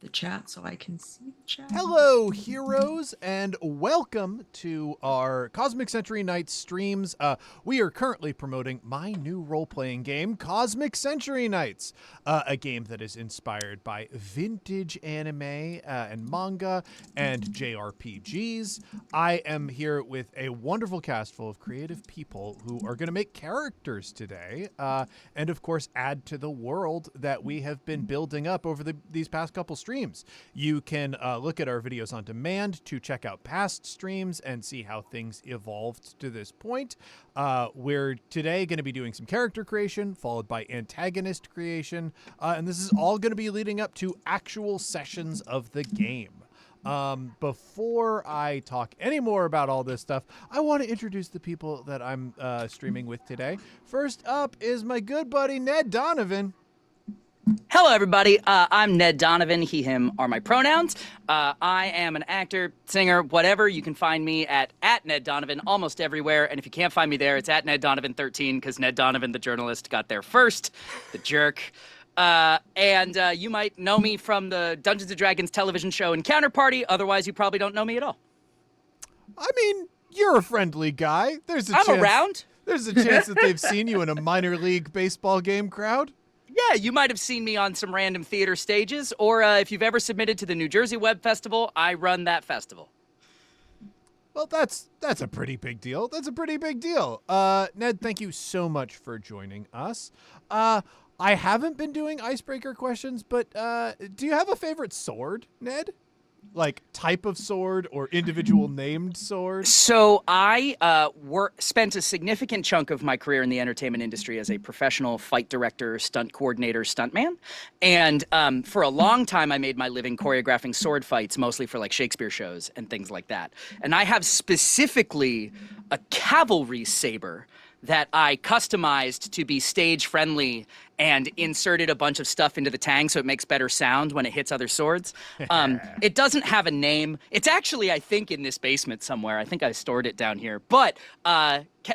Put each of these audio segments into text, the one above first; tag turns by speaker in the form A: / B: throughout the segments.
A: the chat so I can see the chat.
B: Hello, heroes, and welcome to our Cosmic Century Nights streams. We are currently promoting my new role-playing game, Cosmic Century Nights, a game that is inspired by vintage anime and manga and JRPGs. I am here with a wonderful cast full of creative people who are going to make characters today, and of course add to the world that we have been building up over these past couple streams. You can look at our videos on demand to check out past streams and see how things evolved to this point. We're today going to be doing some character creation, followed by antagonist creation, and this is all going to be leading up to actual sessions of the game. Before I talk any more about all this stuff, I want to introduce the people that I'm streaming with today. First up is my good buddy, Ned Donovan.
C: Hello, everybody. I'm Ned Donovan. He, him are my pronouns. I am an actor, singer, whatever. You can find me at Ned Donovan almost everywhere. And if you can't find me there, it's at Ned Donovan 13 because Ned Donovan, the journalist, got there first. The jerk. And you might know me from the Dungeons & Dragons television show Encounter Party. Otherwise, you probably don't know me at all.
B: I mean, you're a friendly guy.
C: I'm around.
B: There's a chance that they've seen you in a minor league baseball game crowd.
C: Yeah, you might have seen me on some random theater stages, or if you've ever submitted to the New Jersey Web Festival, I run that festival.
B: Well, that's a pretty big deal. That's a pretty big deal. Ned, thank you so much for joining us. I haven't been doing icebreaker questions, but do you have a favorite sword, Ned? Like type of sword or individual named sword?
C: So I spent a significant chunk of my career in the entertainment industry as a professional fight director, stunt coordinator, stuntman. And for a long time, I made my living choreographing sword fights, mostly for like Shakespeare shows and things like that. And I have specifically a cavalry saber that I customized to be stage friendly and inserted a bunch of stuff into the tang so it makes better sound when it hits other swords. It doesn't have a name. It's actually, I think, in this basement somewhere. I think I stored it down here. But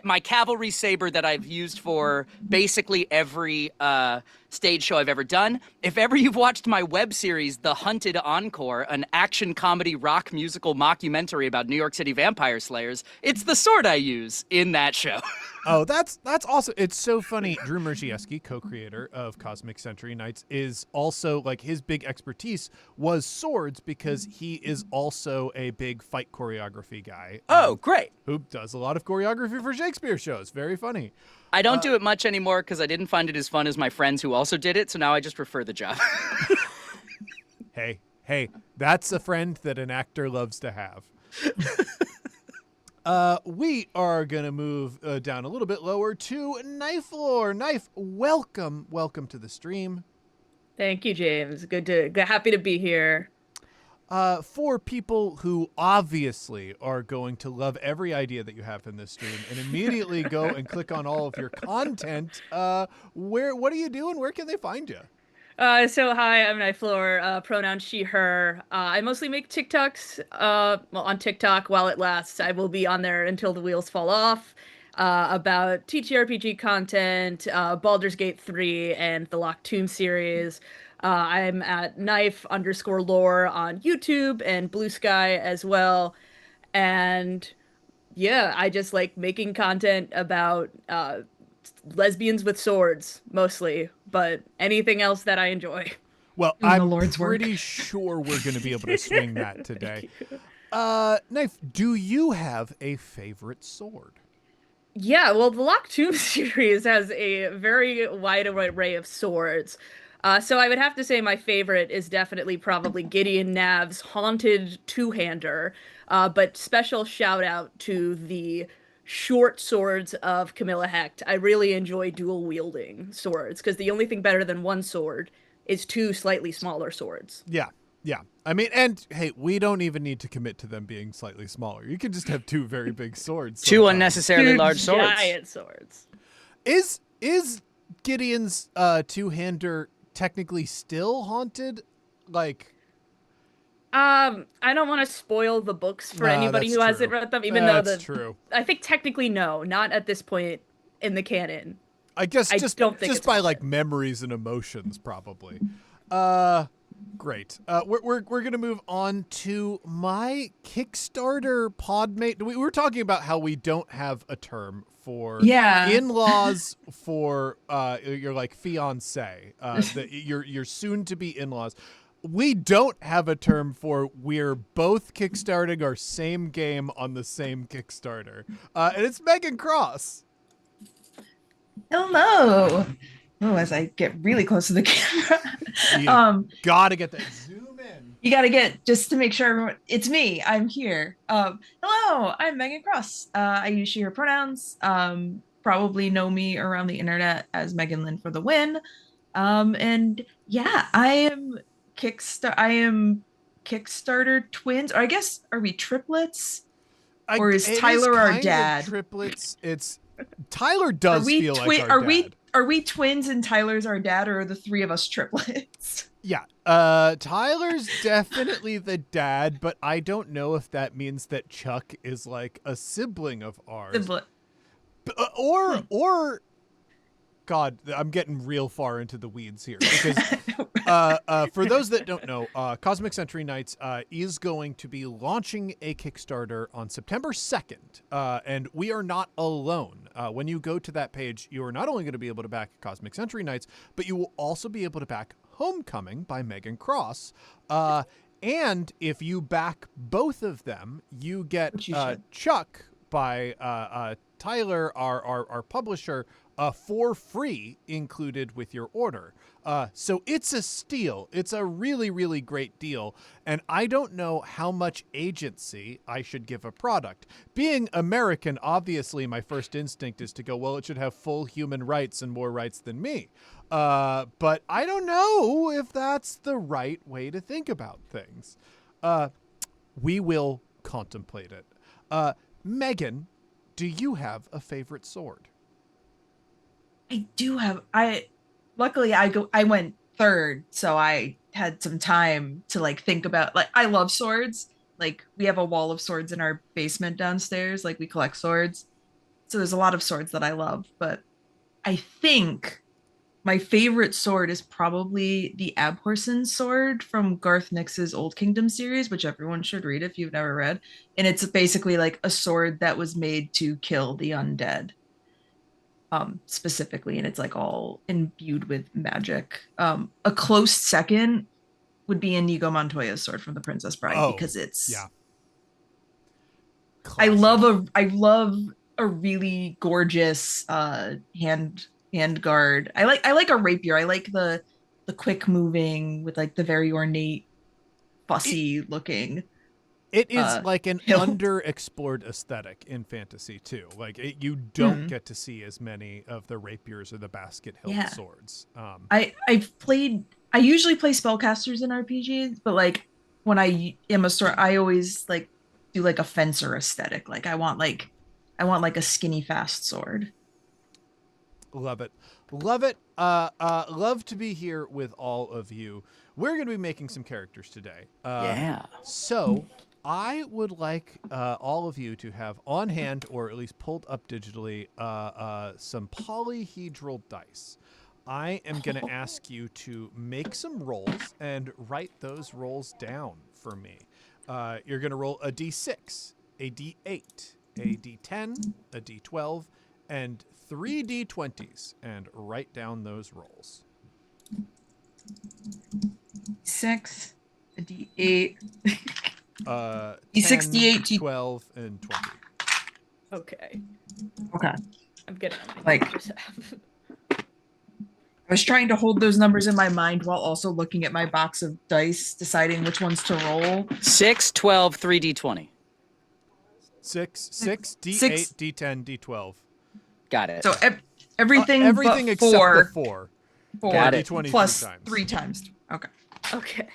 C: my cavalry saber that I've used for basically every stage show I've ever done. If ever you've watched my web series, The Hunted Encore, an action comedy rock musical mockumentary about New York City vampire slayers, it's the sword I use in that show.
B: Oh, that's awesome. It's so funny. Drew Merzieski, co-creator of Cosmic Century Nights, is also, like, his big expertise was swords because he is also a big fight choreography guy.
C: Oh, great.
B: Who does a lot of choreography for Shakespeare shows. Very funny.
C: I don't do it much anymore because I didn't find it as fun as my friends who also did it, so now I just prefer the job.
B: Hey, that's a friend that an actor loves to have. We are going to move down a little bit lower to Knife Lore. Knife, welcome to the stream.
D: Thank you, James. Happy to be here.
B: For people who obviously are going to love every idea that you have in this stream and immediately go and click on all of your content, what are you doing? Where can they find you?
D: So hi, I'm Knife Lore, pronoun she, her. I mostly make TikToks, on TikTok while it lasts. I will be on there until the wheels fall off, about TTRPG content, Baldur's Gate 3, and the Locked Tomb series. I'm at knife_lore on YouTube and Blue Sky as well. And yeah, I just like making content about lesbians with swords, mostly, but anything else that I enjoy.
B: Well, I'm pretty sure we're going to be able to swing that today. Knife, do you have a favorite sword?
D: Yeah, well, the Locked Tomb series has a very wide array of swords. So I would have to say my favorite is definitely probably Gideon Nav's Haunted Two-Hander, but special shout out to the short swords of Camilla Hecht. I really enjoy dual wielding swords because the only thing better than one sword is two slightly smaller swords.
B: Yeah. I mean, and hey, we don't even need to commit to them being slightly smaller. You can just have two very big swords.
C: Two unnecessarily large swords.
D: Giant swords.
B: Is Gideon's two-hander technically still haunted? Like,
D: I don't want to spoil the books for anybody who hasn't read them, even though
B: that's true.
D: I think technically no, not at this point in the canon.
B: I guess
D: I don't think
B: just
D: it's
B: by
D: haunted.
B: like memories and emotions, probably. Great. We're going to move on to my Kickstarter podmate. We were talking about how we don't have a term for
A: Yeah.
B: in-laws for your like fiance, your soon to be in-laws. We don't have a term for we're both kickstarting our same game on the same Kickstarter, and it's Meghan Cross.
A: Hello. Oh, as I get really close to the camera.
B: You gotta get that zoom in.
A: You got to get just to make sure everyone, it's me. I'm here. Hello, I'm Megan Cross. I use she, her pronouns. Probably know me around the internet as Megan Lynn for the win. And yeah, I am Kickstarter twins, or I guess are we triplets? Or is Tyler our dad?
B: Triplets. It's Tyler does feel like our dad.
A: Are we twins and Tyler's our dad, or are the three of us triplets?
B: Yeah. Tyler's definitely the dad, but I don't know if that means that Chuck is like a sibling of ours. Or God, I'm getting real far into the weeds here because for those that don't know, Cosmic Century Nights is going to be launching a Kickstarter on September 2nd, and we are not alone. When you go to that page, you are not only going to be able to back Cosmic Century Nights, but you will also be able to back Homecoming by Meghan Cross. And if you back both of them, you get Chuck by Tyler, our publisher, for free included with your order. So it's a steal. It's a really, really great deal. And I don't know how much agency I should give a product. Being American, obviously, my first instinct is to go, well, it should have full human rights and more rights than me. But I don't know if that's the right way to think about things. We will contemplate it. Megan, do you have a favorite sword?
A: I do have. Luckily I went third, so I had some time to like think about. Like, I love swords. Like, we have a wall of swords in our basement downstairs. Like, we collect swords, so there's a lot of swords that I love. But I think my favorite sword is probably the Abhorsen sword from Garth Nix's Old Kingdom series, which everyone should read if you've never read. And it's basically like a sword that was made to kill the undead. Specifically, and it's like all imbued with magic. A close second would be Inigo Montoya's sword from The Princess Bride, because it's I love a really gorgeous hand guard. I like a rapier. I like the quick moving with like the very ornate, fussy looking.
B: It is like an underexplored aesthetic in fantasy too. Like, you don't get to see as many of the rapiers or the basket hilt swords.
A: I usually play spellcasters in RPGs, but like when I am a sword, I always like do like a fencer aesthetic. Like, I want like a skinny fast sword.
B: Love it. Love it. Love to be here with all of you. We're going to be making some characters today. So I would like all of you to have on hand, or at least pulled up digitally, some polyhedral dice. I am going to ask you to make some rolls and write those rolls down for me. You're going to roll a d6, a d8, a d10, a d12, and 3 d20s, and write down those rolls.
A: 6, a d8.
B: D6, 12, and 20.
D: Okay.
A: Okay.
D: I'm getting
A: like. I was trying to hold those numbers in my mind while also looking at my box of dice, deciding which ones to roll.
C: 6, 12, 3d20.
B: 6, d8, d10, d12.
C: Got it.
A: So everything
B: except
A: four.
B: the 4.
C: Got it.
B: D20
A: plus
B: 3 times.
A: 3 times. Okay.
D: Okay.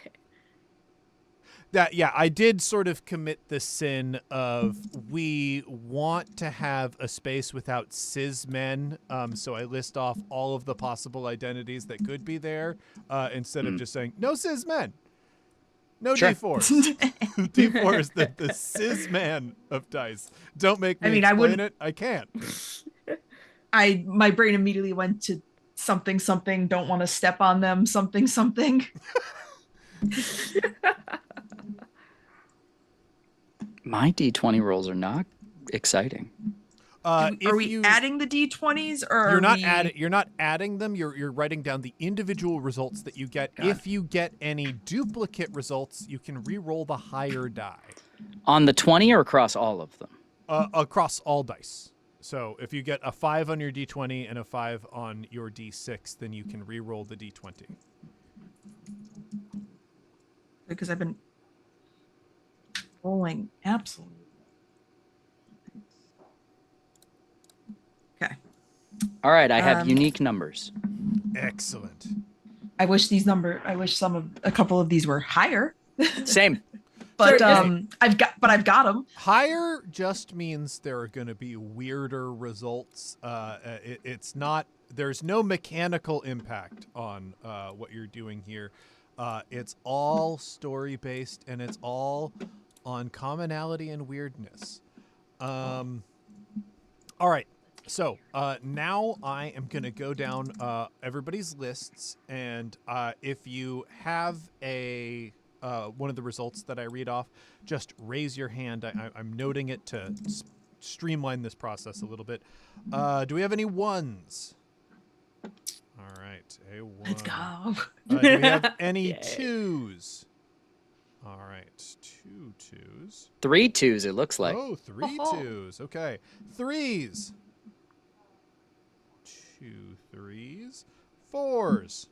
B: I did sort of commit the sin of we want to have a space without cis men, so I list off all of the possible identities that could be there, instead of just saying no cis men, no D4s. D4 is the cis man of dice. Don't make me explain it. I can't.
A: My brain immediately went to something, don't want to step on them, something.
C: My D20 rolls are not exciting.
A: Are
B: If
A: we
B: you
A: adding the d20s or
B: You're
A: are
B: not
A: we?
B: you're not adding them. You're writing down the individual results that you get.
A: God.
B: If you get any duplicate results, you can re-roll the higher die
C: On the 20 or across all of them?
B: across all dice. So if you get a 5 on your d20 and a 5 on your d6, then you can re-roll the d20.
A: Because I've been rolling absolutely. Okay.
C: All right, I have
A: Um,
C: unique numbers.
B: Excellent.
A: I wish a couple of these were higher.
C: Same.
A: But
D: So just
A: I've got them.
B: Higher just means there are going to be weirder results. It's not. There's no mechanical impact on what you're doing here. It's all story based, and it's all on commonality and weirdness. All right. So now I am going to go down everybody's lists, and if you have a one of the results that I read off, just raise your hand. I'm noting it to streamline this process a little bit. Do we have any ones? All right, a one.
A: Let's go.
B: Do we have any
D: Yay.
B: twos? All right, 2 twos.
C: 3 twos, it looks like.
B: Oh, 3 twos. Okay, threes. 2 threes. Fours.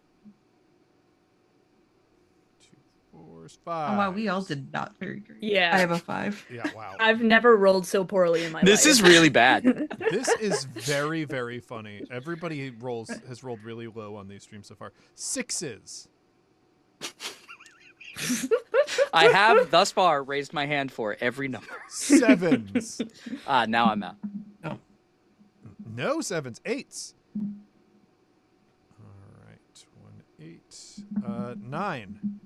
B: 2 fours. Five.
A: Oh wow, we all did not very great.
D: Yeah.
A: I have a 5.
B: Yeah, wow.
D: I've never rolled so poorly in my life.
C: This is really bad.
B: This is very, very funny. Everybody has rolled really low on these streams so far. Sixes.
C: I have thus far raised my hand for every number.
B: Sevens.
C: Now I'm out.
B: No sevens. Eights. All right. 1 8. 9.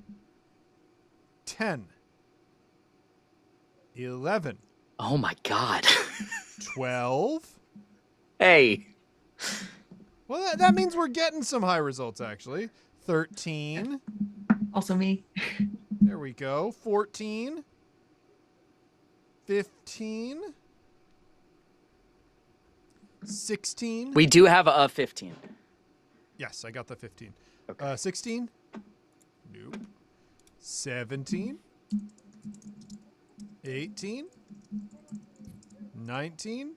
B: 10. 11.
C: Oh my god.
B: 12.
C: Hey.
B: Well, that means we're getting some high results, actually. 13.
A: Also me.
B: There we go. 14. 15. 16.
C: We do have a 15.
B: Yes, I got the 15.
C: Okay.
B: 16. Nope. 17. 18. 19.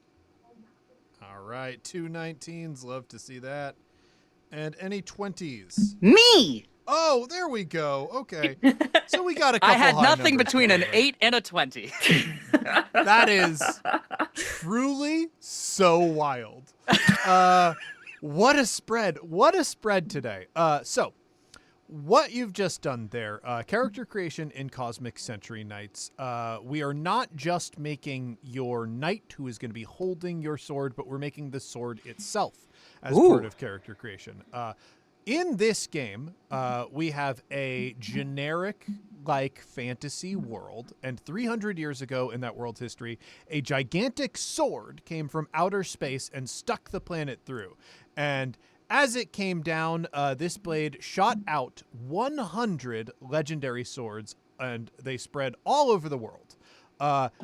B: All right, 2 19s. Love to see that. And any 20s?
C: Me!
B: Oh, there we go. Okay. So we got a couple
C: I had
B: high
C: nothing
B: numbers
C: between an
B: there.
C: 8 and a 20.
B: That is truly so wild. What a spread. What a spread today. So what you've just done there, character creation in Cosmic Century Knights. We are not just making your knight who is going to be holding your sword, but we're making the sword itself as part of character creation. In this game, we have a generic like fantasy world, and 300 years ago in that world's history, a gigantic sword came from outer space and stuck the planet through. And as it came down, this blade shot out 100 legendary swords, and they spread all over the world.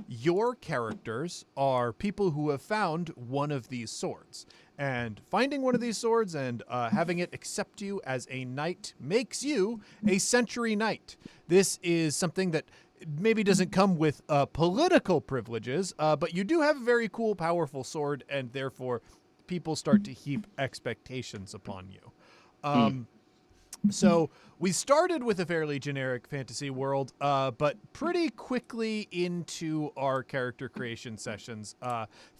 B: Your characters are people who have found one of these swords. And finding one of these swords and having it accept you as a knight makes you a century knight. This is something that maybe doesn't come with political privileges, but you do have a very cool, powerful sword, and therefore people start to heap expectations upon you. So we started with a fairly generic fantasy world, but pretty quickly into our character creation sessions,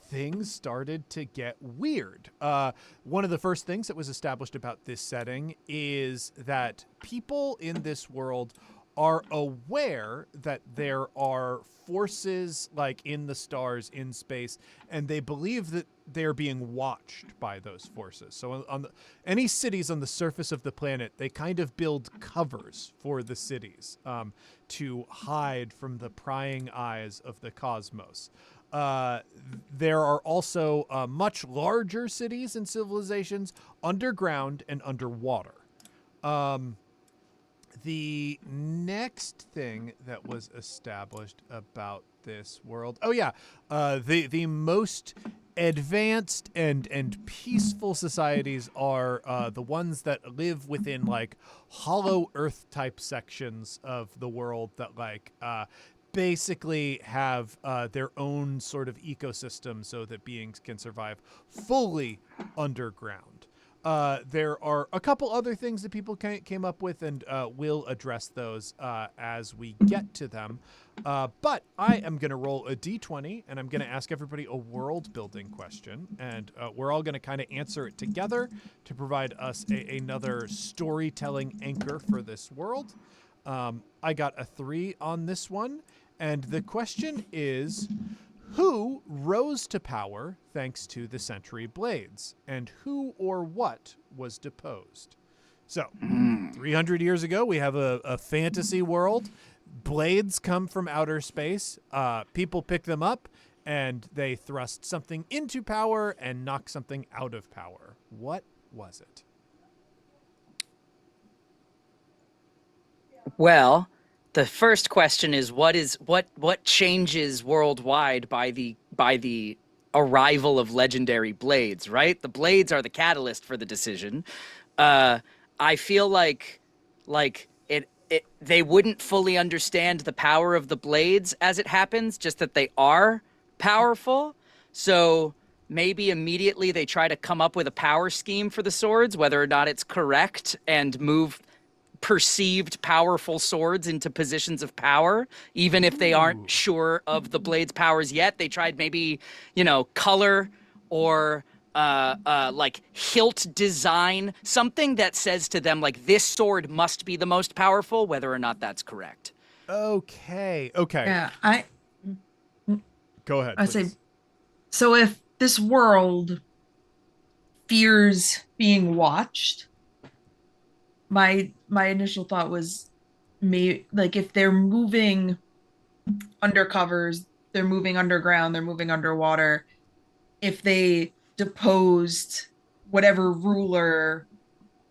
B: things started to get weird. One of the first things that was established about this setting is that people in this world are aware that there are forces like in the stars in space, and they believe that they're being watched by those forces. So on any cities on the surface of the planet, they kind of build covers for the cities to hide from the prying eyes of the cosmos. There are also much larger cities and civilizations underground and underwater. the next thing that was established about this world. Oh yeah, the most advanced and peaceful societies are the ones that live within like hollow earth type sections of the world that like basically have their own sort of ecosystem so that beings can survive fully underground. There are a couple other things that people came up with, and we'll address those as we get to them. But I am going to roll a d20, and I'm going to ask everybody a world building question, and we're all going to kind of answer it together to provide us another storytelling anchor for this world. I got a 3 on this one, and the question is, who rose to power thanks to the Century Blades, and who or what was deposed? So, 300 years ago, we have a fantasy world. Blades come from outer space. People pick them up, and they thrust something into power and knock something out of power. What was it?
C: Well, the first question is what changes worldwide by the arrival of legendary blades, right? The blades are the catalyst for the decision. I feel like they wouldn't fully understand the power of the blades as it happens, just that they are powerful. So maybe immediately they try to come up with a power scheme for the swords, whether or not it's correct, and move perceived powerful swords into positions of power, even if they aren't sure of the blade's powers yet. They tried maybe, color or like hilt design, something that says to them like this sword must be the most powerful, whether or not that's correct.
B: Okay.
A: Yeah,
B: Go ahead,
A: I say,
B: please.
A: so if this world fears being watched, my initial thought was, like if they're moving undercovers, they're moving underground, they're moving underwater, if they deposed whatever ruler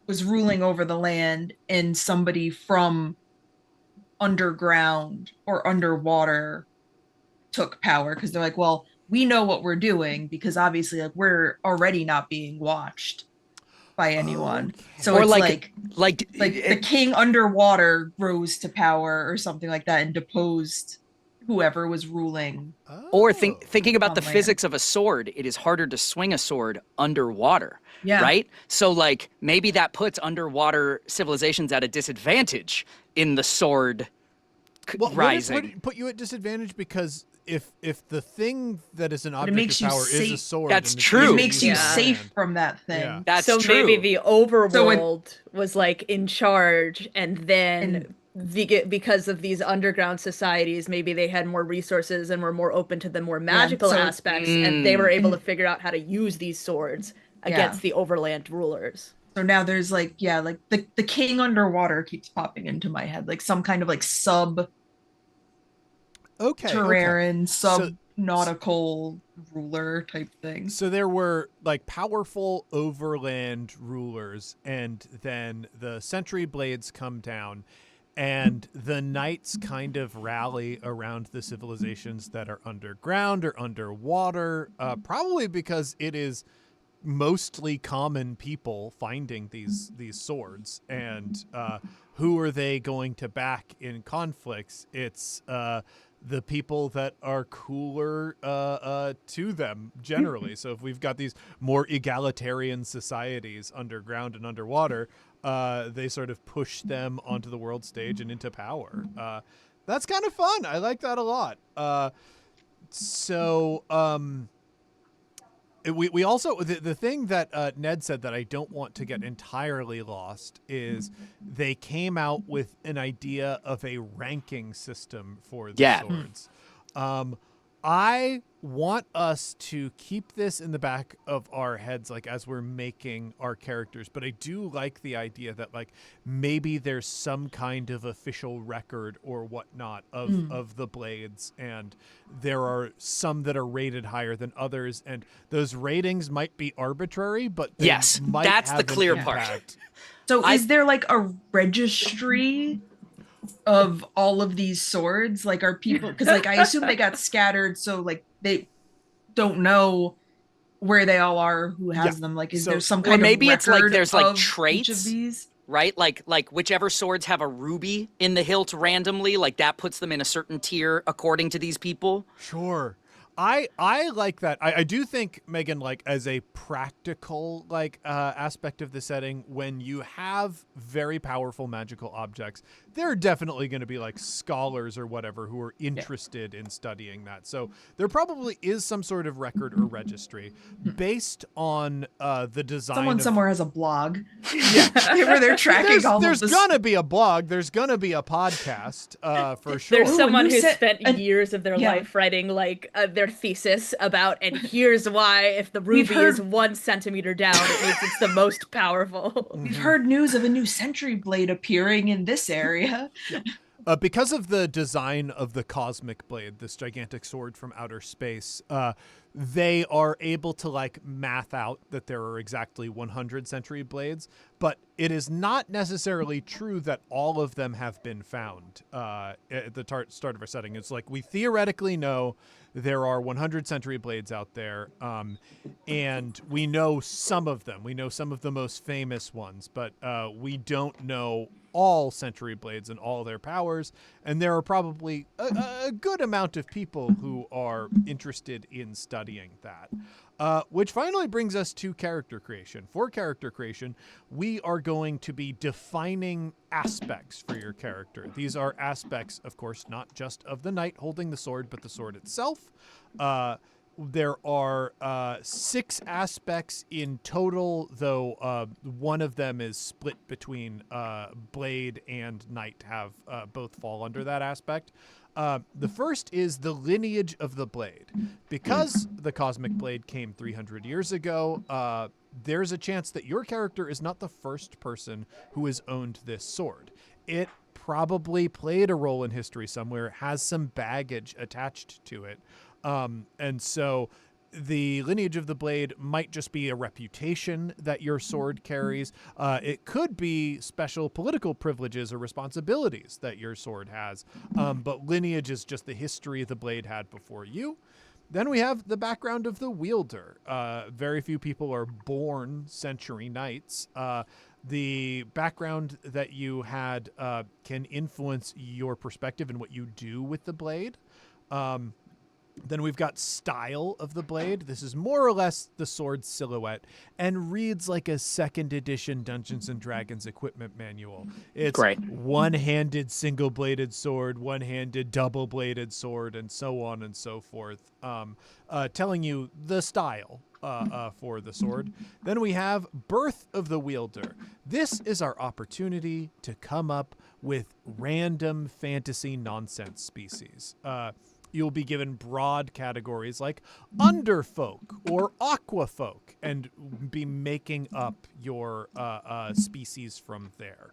A: was ruling over the land and somebody from underground or underwater took power, because they're like, well, we know what we're doing because obviously like we're already not being watched by anyone. So
C: Or
A: it's like the
C: like
A: king underwater rose to power or something like that and deposed whoever was ruling
C: Or
B: Oh.
C: thinking about the
A: on land.
C: physics of a sword, it is harder to swing a sword underwater,
A: Yeah.
C: right? So, like, maybe that puts underwater civilizations at a disadvantage in the sword
B: Well, would
C: rising.
B: it put you at disadvantage because if the thing that is an
A: But it
B: object of
A: makes you
B: power is a
A: safe.
B: sword,
C: That's
B: and it's
C: true.
A: It
B: easy to
A: makes
B: use
A: you
B: it on
D: Yeah.
A: safe
B: land.
A: from that
B: Yeah.
A: thing.
C: That's
D: So maybe
C: true.
D: the
A: So it
D: overworld was like in charge, and
A: and
D: then because of these underground societies, maybe they had more resources and were more open to the more
A: yeah,
D: magical
A: so it
D: aspects, and they were able to
A: and
D: figure out how to use these swords
A: yeah.
D: against the overland rulers.
A: So now there's like, yeah, like the king underwater keeps popping into my head, like some kind of like
B: Okay.
A: Terrarin,
B: So
A: sub nautical ruler type thing.
B: so there were like powerful overland rulers, and then the Century Blades come down, and the knights kind of rally around the civilizations that are underground or underwater, probably because it is mostly common people finding these swords, and who are they going to back in conflicts? It's the people that are cooler to them generally. So if we've got these more egalitarian societies underground and underwater, they sort of push them onto the world stage and into power. That's kind of fun. I like that a lot. So we also the thing that Ned said that I don't want to get entirely lost is they came out with an idea of a ranking system for the
C: Yeah.
B: swords. I want us to keep this in the back of our heads, like as we're making our characters, but I do like the idea that like maybe there's some kind of official record or whatnot of the blades, and there are some that are rated higher than others, and those ratings might be arbitrary, but they
C: Yes,
B: might
C: that's
B: have
C: the clear
B: an
C: part.
B: impact
A: So
C: I
A: is there like a registry of all of these swords? Like are people, because like I assume they got scattered, so like they don't know where they all are, who
B: Yeah.
A: has them. Like is there
B: So
A: some
C: or
A: kind of
C: maybe it's like
A: record
C: there's like
A: of each of
C: traits,
A: these?
C: right? Like whichever swords have a ruby in the hilt randomly, like that puts them in a certain tier according to these people.
B: sure. I like that. I do think, Megan, like as a practical like aspect of the setting, when you have very powerful magical objects, there are definitely going to be like scholars or whatever who are
C: Yeah.
B: interested in studying that. So there probably is some sort of record or registry based on the design
A: Someone
B: of.
A: somewhere has a blog
B: Yeah.
A: where they're tracking all of
B: There's
A: this.
B: gonna be a blog. There's gonna be a podcast, for
D: There's
B: sure.
A: Ooh, a
D: someone
A: new
D: who's
A: set.
D: spent years of their
A: Yeah,
D: life writing like their thesis about, and here's why if the
A: we've
D: ruby is
A: heard
D: 1 centimeter down, it means it's the most powerful.
A: we've
B: Mhm.
A: heard news of a new sentry blade appearing in this area.
B: Yeah. Because of the design of the cosmic blade, this gigantic sword from outer space, they are able to like math out that there are exactly 100 century blades, but it is not necessarily true that all of them have been found at the start of our setting. It's like we theoretically know there are 100 century blades out there, and we know some of them. We know some of the most famous ones, but we don't know all century blades and all their powers, and there are probably a good amount of people who are interested in studying that. Which finally brings us to character creation. For character creation, we are going to be defining aspects for your character. These are aspects, of course, not just of the knight holding the sword, but the sword itself. There are 6 aspects in total, though one of them is split between blade and knight, have both fall under that aspect. The first is the lineage of the blade. Because the cosmic blade came 300 years ago, there's a chance that your character is not the first person who has owned this sword. It probably played a role in history somewhere, has some baggage attached to it. And so the lineage of the blade might just be a reputation that your sword carries. It could be special political privileges or responsibilities that your sword has. But lineage is just the history the blade had before you. Then we have the background of the wielder. Very few people are born century knights. The background that you had can influence your perspective and what you do with the blade. Then we've got style of the blade. This is more or less the sword's silhouette and reads like a second edition Dungeons and Dragons equipment manual. It's
C: Great.
B: one-handed single-bladed sword, one-handed double-bladed sword, and so on and so forth, telling you the style for the sword. Then we have birth of the wielder. This is our opportunity to come up with random fantasy nonsense species. You'll be given broad categories like underfolk or aquafolk and be making up your species from there.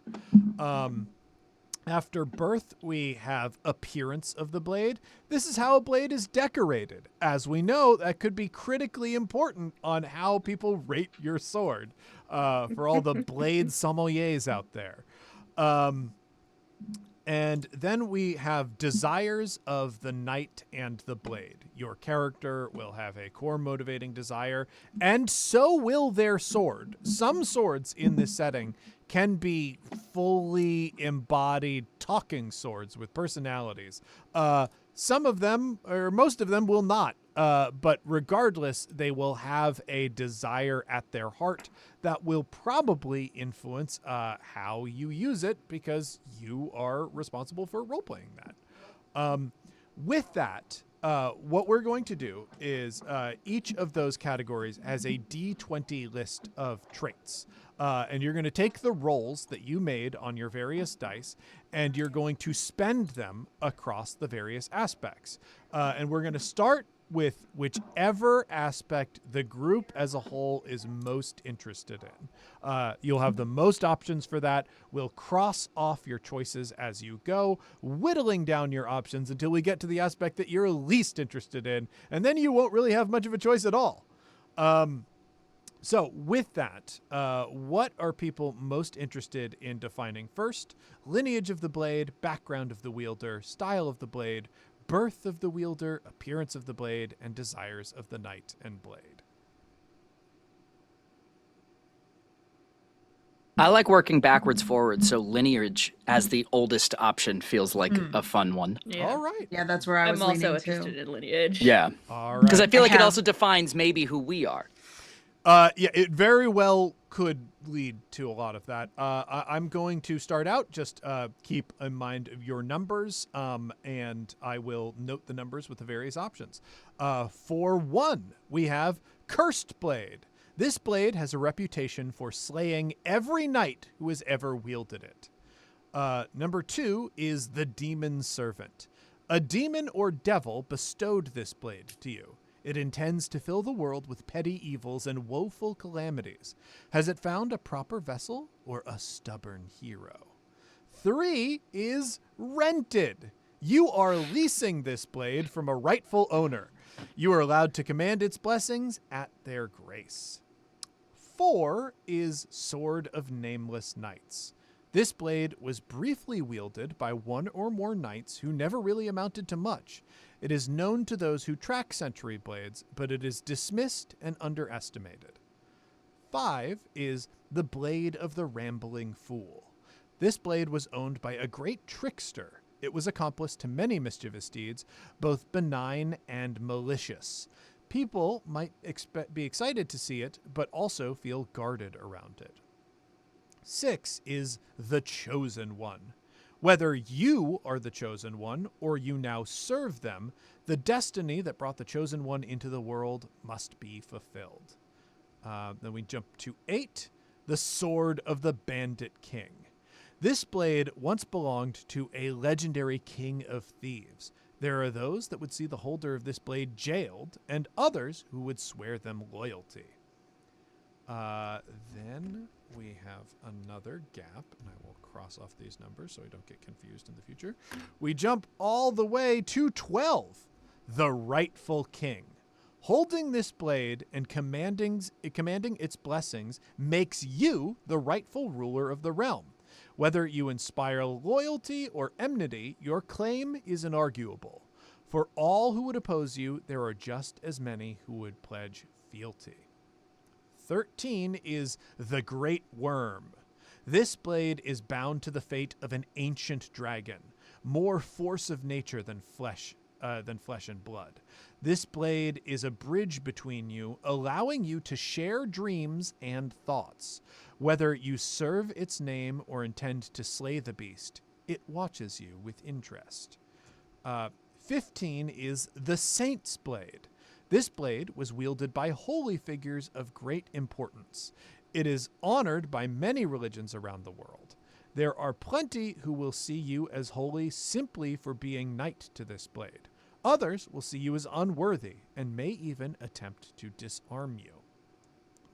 B: After birth, we have appearance of the blade. This is how a blade is decorated. As we know, that could be critically important on how people rate your sword, for all the blade sommeliers out there. And then we have desires of the knight and the blade. Your character will have a core motivating desire, and so will their sword. Some swords in this setting can be fully embodied talking swords with personalities. Some of them, or most of them, will not. But regardless, they will have a desire at their heart that will probably influence how you use it, because you are responsible for role-playing that. With that, what we're going to do is each of those categories has a D20 list of traits. And you're going to take the rolls that you made on your various dice, and you're going to spend them across the various aspects. And we're going to start with whichever aspect the group as a whole is most interested in. You'll have the most options for that. We'll cross off your choices as you go, whittling down your options until we get to the aspect that you're least interested in, and then you won't really have much of a choice at all. So with that, what are people most interested in defining first? Lineage of the blade, background of the wielder, style of the blade, birth of the wielder, appearance of the blade, and desires of the knight and blade.
C: I like working backwards forward, so lineage as the oldest option feels like a fun one.
D: Yeah.
B: All right.
A: Yeah, that's where I was
D: I'm also
A: leaning
D: interested
A: to.
D: in lineage.
C: Yeah.
B: All
C: Because I
B: right.
C: feel
A: I
C: like it
A: have
C: also defines maybe who we are.
B: Yeah, it very well could lead to a lot of that. I'm going to start out. Just keep in mind of your numbers, and I will note the numbers with the various options. For 1, we have Cursed Blade. This blade has a reputation for slaying every knight who has ever wielded it. Number 2 is the Demon Servant. A demon or devil bestowed this blade to you. It intends to fill the world with petty evils and woeful calamities. Has it found a proper vessel or a stubborn hero? 3 is Rented. You are leasing this blade from a rightful owner. You are allowed to command its blessings at their grace. 4 is Sword of Nameless Knights. This blade was briefly wielded by one or more knights who never really amounted to much. It is known to those who track century blades, but it is dismissed and underestimated. 5 is the Blade of the Rambling Fool. This blade was owned by a great trickster. It was accomplice to many mischievous deeds, both benign and malicious. People might be excited to see it, but also feel guarded around it. 6 is the Chosen One. Whether you are the Chosen One or you now serve them, the destiny that brought the Chosen One into the world must be fulfilled. Then we jump to 8, the Sword of the Bandit King. This blade once belonged to a legendary king of thieves. There are those that would see the holder of this blade jailed, and others who would swear them loyalty. Then we have another gap, and I will cross off these numbers so I don't get confused in the future. We jump all the way to 12, the Rightful King. Holding this blade and commanding its blessings makes you the rightful ruler of the realm. Whether you inspire loyalty or enmity, your claim is inarguable. For all who would oppose you, there are just as many who would pledge fealty. 13 is the Great Worm. This blade is bound to the fate of an ancient dragon, more force of nature than flesh and blood. This blade is a bridge between you, allowing you to share dreams and thoughts. Whether you serve its name or intend to slay the beast, it watches you with interest. 15 is the Saint's Blade. This blade was wielded by holy figures of great importance. It is honored by many religions around the world. There are plenty who will see you as holy simply for being knight to this blade. Others will see you as unworthy and may even attempt to disarm you.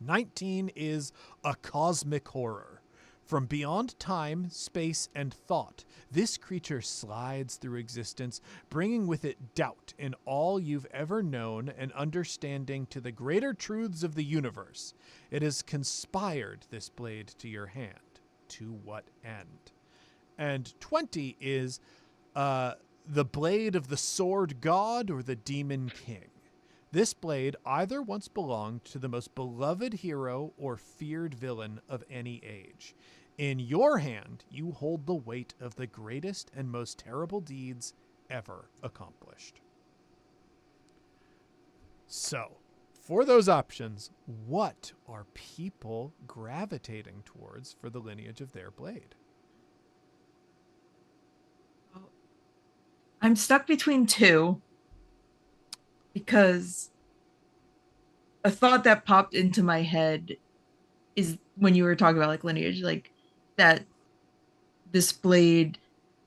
B: 19 is a cosmic horror. From beyond time, space, and thought, this creature slides through existence, bringing with it doubt in all you've ever known and understanding to the greater truths of the universe. It has conspired this blade to your hand. To what end? And 20 is the blade of the sword god or the demon king. This blade either once belonged to the most beloved hero or feared villain of any age. In your hand, you hold the weight of the greatest and most terrible deeds ever accomplished. So, for those options, what are people gravitating towards for the lineage of their blade?
A: I'm stuck between 2 because a thought that popped into my head is when you were talking about like lineage, like that this blade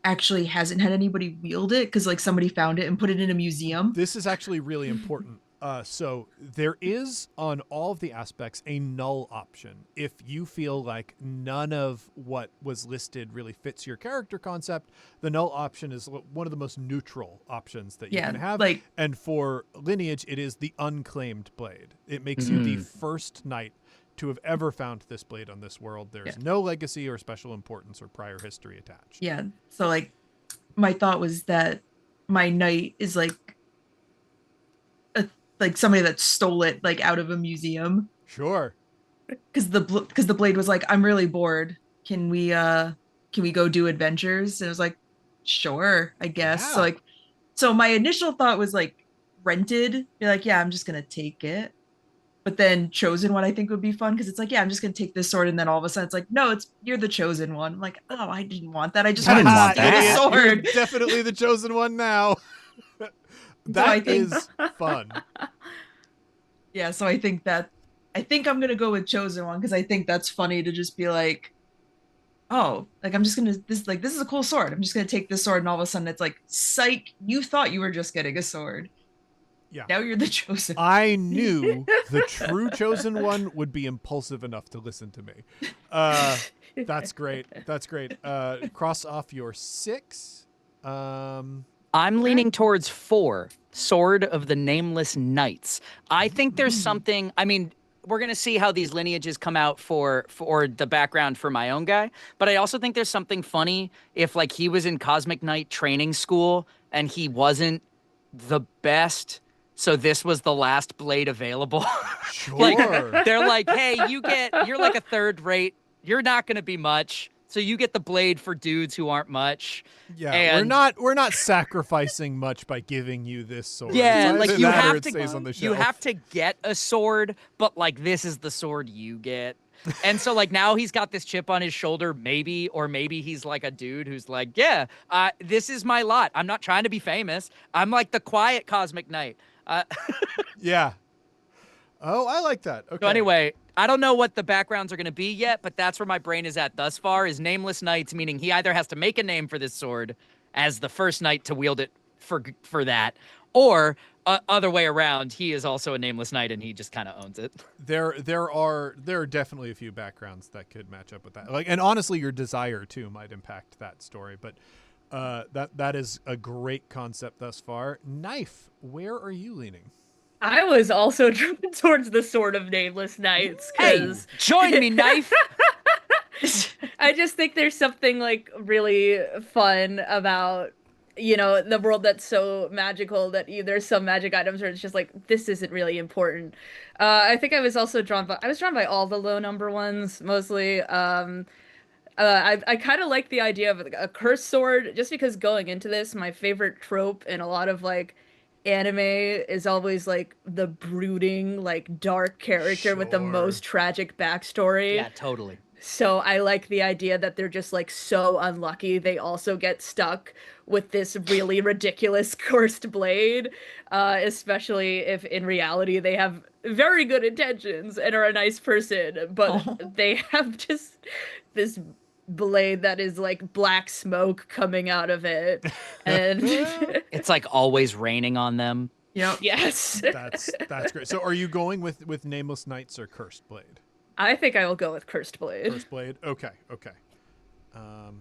A: actually hasn't had anybody wield it because like somebody found it and put it in a museum.
B: This is actually really important. So there is on all of the aspects a null option. If you feel like none of what was listed really fits your character concept, the null option is one of the most neutral options that you can have.
A: Like,
B: and for lineage, it is the unclaimed blade. It makes you the first knight to have ever found this blade on this world. There is no legacy or special importance or prior history attached.
A: Yeah. So like my thought was that my knight is a, like somebody that stole it like out of a museum
B: Sure.
A: because the blade was like, I'm really bored. Can we go do adventures? And it was like, sure, I guess. So
B: Yeah.
A: like so my initial thought was like rented, be like, yeah, I'm just gonna take it. But then chosen one I think would be fun because it's like, yeah, I'm just gonna take this sword, and then all of a sudden it's like, no, it's you're the chosen one. I'm like, oh, I didn't want that. I just
C: I
A: wanted
C: didn't
A: to
C: want
A: steal the
C: that.
A: sword.
B: You're definitely the chosen one now.
A: So I
B: That
A: think
B: is fun.
A: yeah, so I think I'm gonna go with chosen one because I think that's funny to just be like, oh, like I'm just gonna this is a cool sword. I'm just gonna take this sword, and all of a sudden it's like, psych, you thought you were just getting a sword.
B: Yeah.
A: Now you're the chosen.
B: I knew the true chosen one would be impulsive enough to listen to me. That's great. That's great. Cross off your 6.
C: I'm leaning towards 4, Sword of the Nameless Knights. I think there's something, I mean, we're going to see how these lineages come out for the background for my own guy, but I also think there's something funny if like he was in Cosmic Knight training school and he wasn't the best, so this was the last blade available.
B: Sure.
C: Like they're like, hey, you're like a third rate, you're not going to be much, so you get the blade for dudes who aren't much.
B: Yeah,
C: And
B: we're not sacrificing much by giving you this sword.
C: yeah,
B: It's
C: like
B: either
C: you
B: that or
C: have
B: it
C: to
B: stays on the
C: you
B: shelf.
C: have to get a sword, but like this is the sword you get. And so like now he's got this chip on his shoulder, maybe, or maybe he's like a dude who's like, yeah, this is my lot. I'm not trying to be famous. I'm like the quiet Cosmic Knight.
B: Yeah. Oh, I like that. Okay.
C: So anyway, I don't know what the backgrounds are going to be yet, but that's where my brain is at thus far, is Nameless Knights, meaning he either has to make a name for this sword as the first knight to wield it for that, or other way around, he is also a Nameless Knight and he just kind of owns it.
B: There are definitely a few backgrounds that could match up with that. Like, and honestly, your desire too might impact that story. But that is a great concept thus far. Knife, where are you leaning?
D: I was also drawn towards the Sword of Nameless Knights
C: Hey,
D: because
C: join me, Knife.
D: I just think there's something like really fun about, you know, the world that's so magical that there's some magic items where it's just like this isn't really important. I think I was also drawn by all the low number ones mostly. I kind of like the idea of a cursed sword just because going into this, my favorite trope in a lot of like anime is always like the brooding, like dark character with the
B: Sure.
D: most tragic backstory.
C: Yeah, totally.
D: So I like the idea that they're just like so unlucky they also get stuck with this really ridiculous cursed blade, especially if in reality they have very good intentions and are a nice person, but
A: Oh.
D: they have just this blade that is like black smoke coming out of it. And
C: It's like always raining on them.
A: Yep.
D: yes,
B: That's great. So, are you going with Nameless Knights or Cursed Blade?
D: I think I will go with Cursed Blade.
B: Cursed Blade. Okay. I'll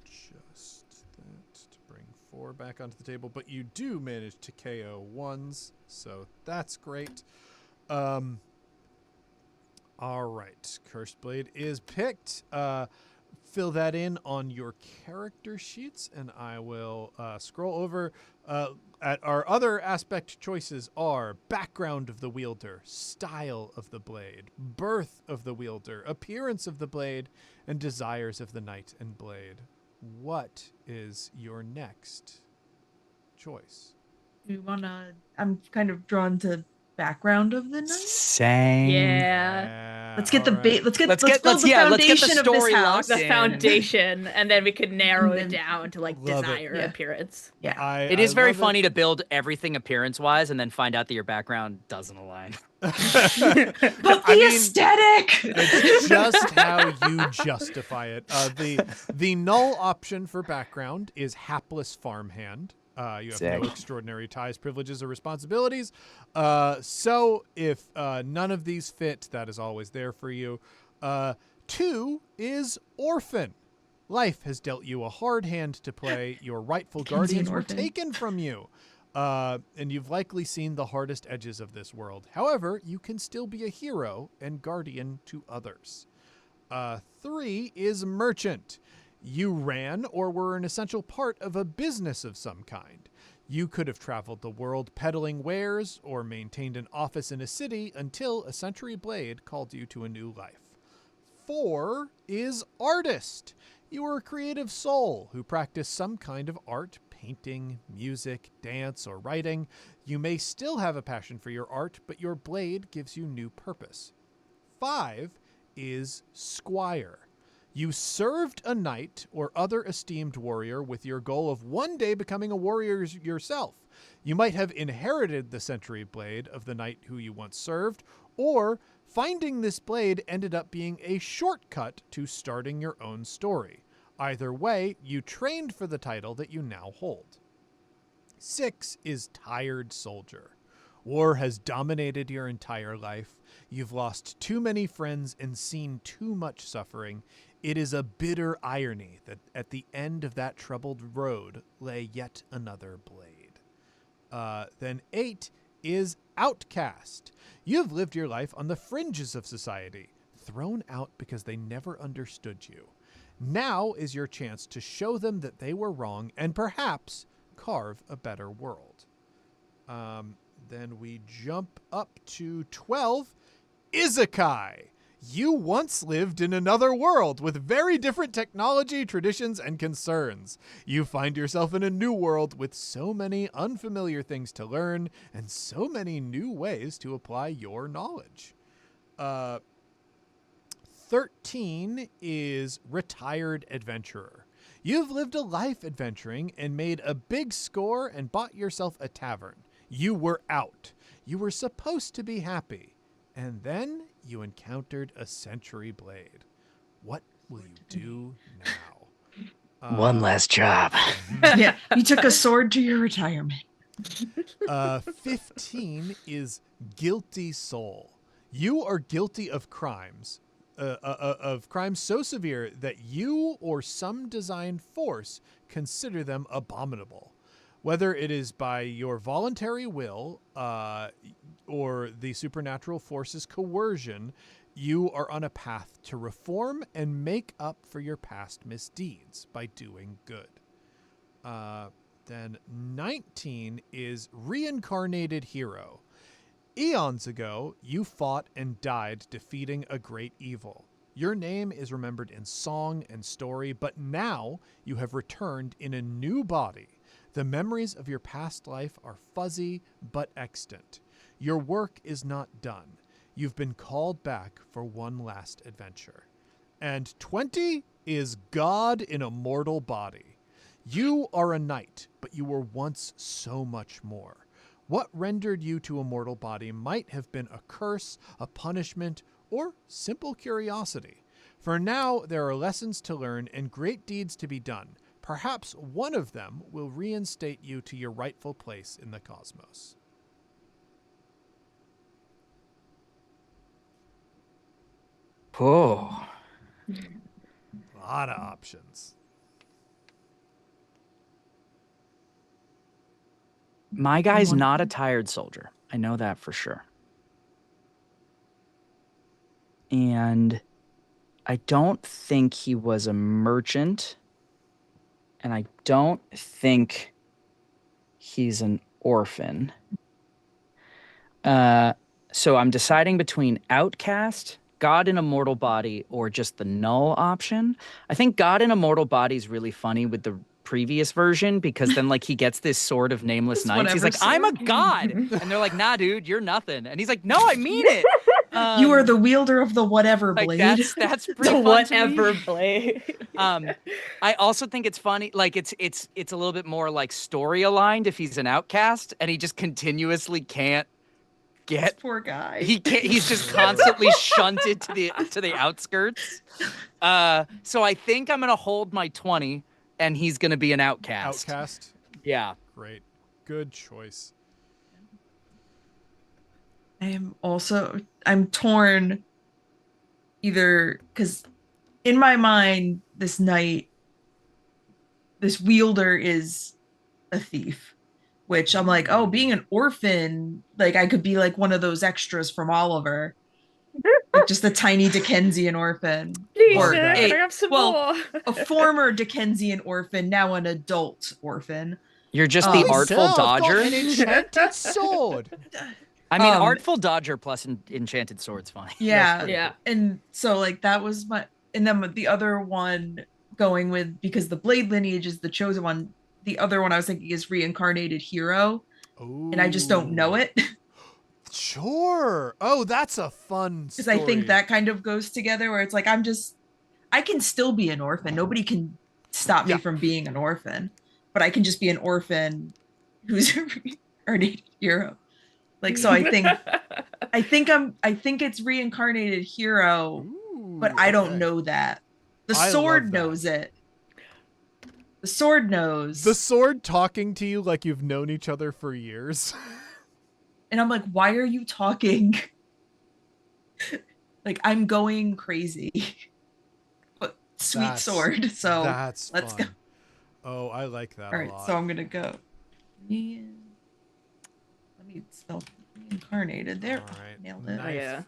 B: adjust that to bring 4 back onto the table, but you do manage to KO ones, so that's great. All right, Cursed Blade is picked. Fill that in on your character sheets, and I will scroll over. At our other aspect choices are background of the wielder, style of the blade, birth of the wielder, appearance of the blade, and desires of the knight and blade. What is your next choice?
A: We wanna I'm kind of drawn to background of the night.
C: Same.
D: Yeah.
A: Let's get the
B: all right.
A: bait. Let's build the
C: let's get the
A: foundation of this
C: story
A: house.
C: locked
D: The
C: in.
D: foundation, and then we could narrow
A: And
D: it
A: then-
D: down to like
B: Love it.
D: desire
A: Yeah.
D: appearance.
A: Yeah.
C: It is very
B: love
C: funny to build everything appearance-wise and then find out that your background doesn't align.
A: But
B: I
A: the
B: mean,
A: aesthetic.
B: It's just how you justify it. The null option for background is hapless farmhand. You have
C: Sick.
B: no extraordinary ties, privileges, or responsibilities. So if none of these fit, that is always there for you. 2 is orphan. Life has dealt you a hard hand to play. Your rightful
A: Dickensian
B: guardians were
A: orphan.
B: taken from you. And you've likely seen the hardest edges of this world. However, you can still be a hero and guardian to others. 3 is merchant. You ran or were an essential part of a business of some kind. You could have traveled the world peddling wares or maintained an office in a city until a century blade called you to a new life. 4 is artist. You are a creative soul who practiced some kind of art, painting, music, dance, or writing. You may still have a passion for your art, but your blade gives you new purpose. 5 is squire. You served a knight or other esteemed warrior with your goal of one day becoming a warrior yourself. You might have inherited the century blade of the knight who you once served, or finding this blade ended up being a shortcut to starting your own story. Either way, you trained for the title that you now hold. 6 is tired soldier. War has dominated your entire life. You've lost too many friends and seen too much suffering. It is a bitter irony that at the end of that troubled road lay yet another blade. Then 8 is outcast. You've lived your life on the fringes of society, thrown out because they never understood you. Now is your chance to show them that they were wrong and perhaps carve a better world. Then we jump up to 12, Isekai. You once lived in another world with very different technology, traditions, and concerns. You find yourself in a new world with so many unfamiliar things to learn and so many new ways to apply your knowledge. 13 is retired adventurer. You've lived a life adventuring and made a big score and bought yourself a tavern. You were out. You were supposed to be happy. And then you encountered a century blade. What will you do now?
C: One last job.
A: Yeah, you took a sword to your retirement.
B: 15 is guilty soul. You are guilty of crimes so severe that you or some design force consider them abominable. Whether it is by your voluntary will or the supernatural force's coercion, you are on a path to reform and make up for your past misdeeds by doing good. Then 19 is reincarnated hero. Eons ago, you fought and died defeating a great evil. Your name is remembered in song and story, but now you have returned in a new body. The memories of your past life are fuzzy but extant. Your work is not done. You've been called back for one last adventure. And 20 is God in a mortal body. You are a knight, but you were once so much more. What rendered you to a mortal body might have been a curse, a punishment, or simple curiosity. For now, there are lessons to learn and great deeds to be done. Perhaps one of them will reinstate you to your rightful place in the cosmos.
C: Oh.
B: A lot of options.
C: My guy's not a tired soldier. I know that for sure. And I don't think he was a merchant. And I don't think he's an orphan. So I'm deciding between outcast, God in a mortal body, or just the null option. I think God in a mortal body is really funny with the previous version because then like he gets this sword of nameless
A: It's
C: knights. He's
A: whatever
C: like, I'm a
A: sword.
C: god. And they're like, nah, dude, you're nothing. And he's like, no, I mean it.
A: You are the wielder of the whatever
C: Like
A: blade.
C: that's pretty
D: The
C: fun to me.
D: whatever play.
C: I also think it's funny, like it's a little bit more like story aligned if he's an outcast and he just continuously can't
A: This
C: get
A: poor guy.
C: he's just constantly shunted to the outskirts. So I think I'm gonna hold my 20 and he's gonna be an outcast.
B: Outcast?
C: Yeah.
B: Great. Good choice.
A: I'm torn either because in my mind, this wielder is a thief. which I'm like, oh, being an orphan, like I could be like one of those extras from Oliver, like just a tiny Dickensian orphan,
D: Please,
B: Love
A: or
D: can I
B: that.
A: a
D: have some
A: well,
D: more?
A: a former Dickensian orphan, now an adult orphan.
C: You're just the
B: Holy
A: Um,
C: Artful
B: cow, I've got
C: Dodger.
B: an enchanted sword.
C: I mean,
A: um,
C: Artful Dodger plus Enchanted Sword's fine.
B: That's
A: yeah,
B: pretty
D: Yeah.
B: cool.
A: and so like that was my, and then the other one going with because the Blade lineage is the chosen one. The other one I was thinking is reincarnated hero, and I just don't know
B: Ooh.
A: it.
B: Sure. Oh, that's a fun
A: Because I think
B: story.
A: that kind of goes together where it's like I can still be an orphan. Nobody can stop me
B: Yeah.
A: from being an orphan, but I can just be an orphan who's a reincarnated hero. Like so I think it's reincarnated hero, but
B: Ooh,
A: I don't
B: okay.
A: know that. The
B: I love
A: sword
B: that.
A: knows it. The sword
B: The
A: knows.
B: sword talking to you like you've known each other for years.
A: And I'm like, why are you talking? Like I'm going crazy. But sweet
B: That's
A: sword. So
B: that's
A: let's go.
B: fun. Oh, I like that
A: All
B: a
A: right, so
B: lot.
A: I'm gonna go. Let me spell reincarnated. There,
B: All
A: oh,
B: right.
A: nailed it.
D: Oh,
B: Nice.
D: yeah.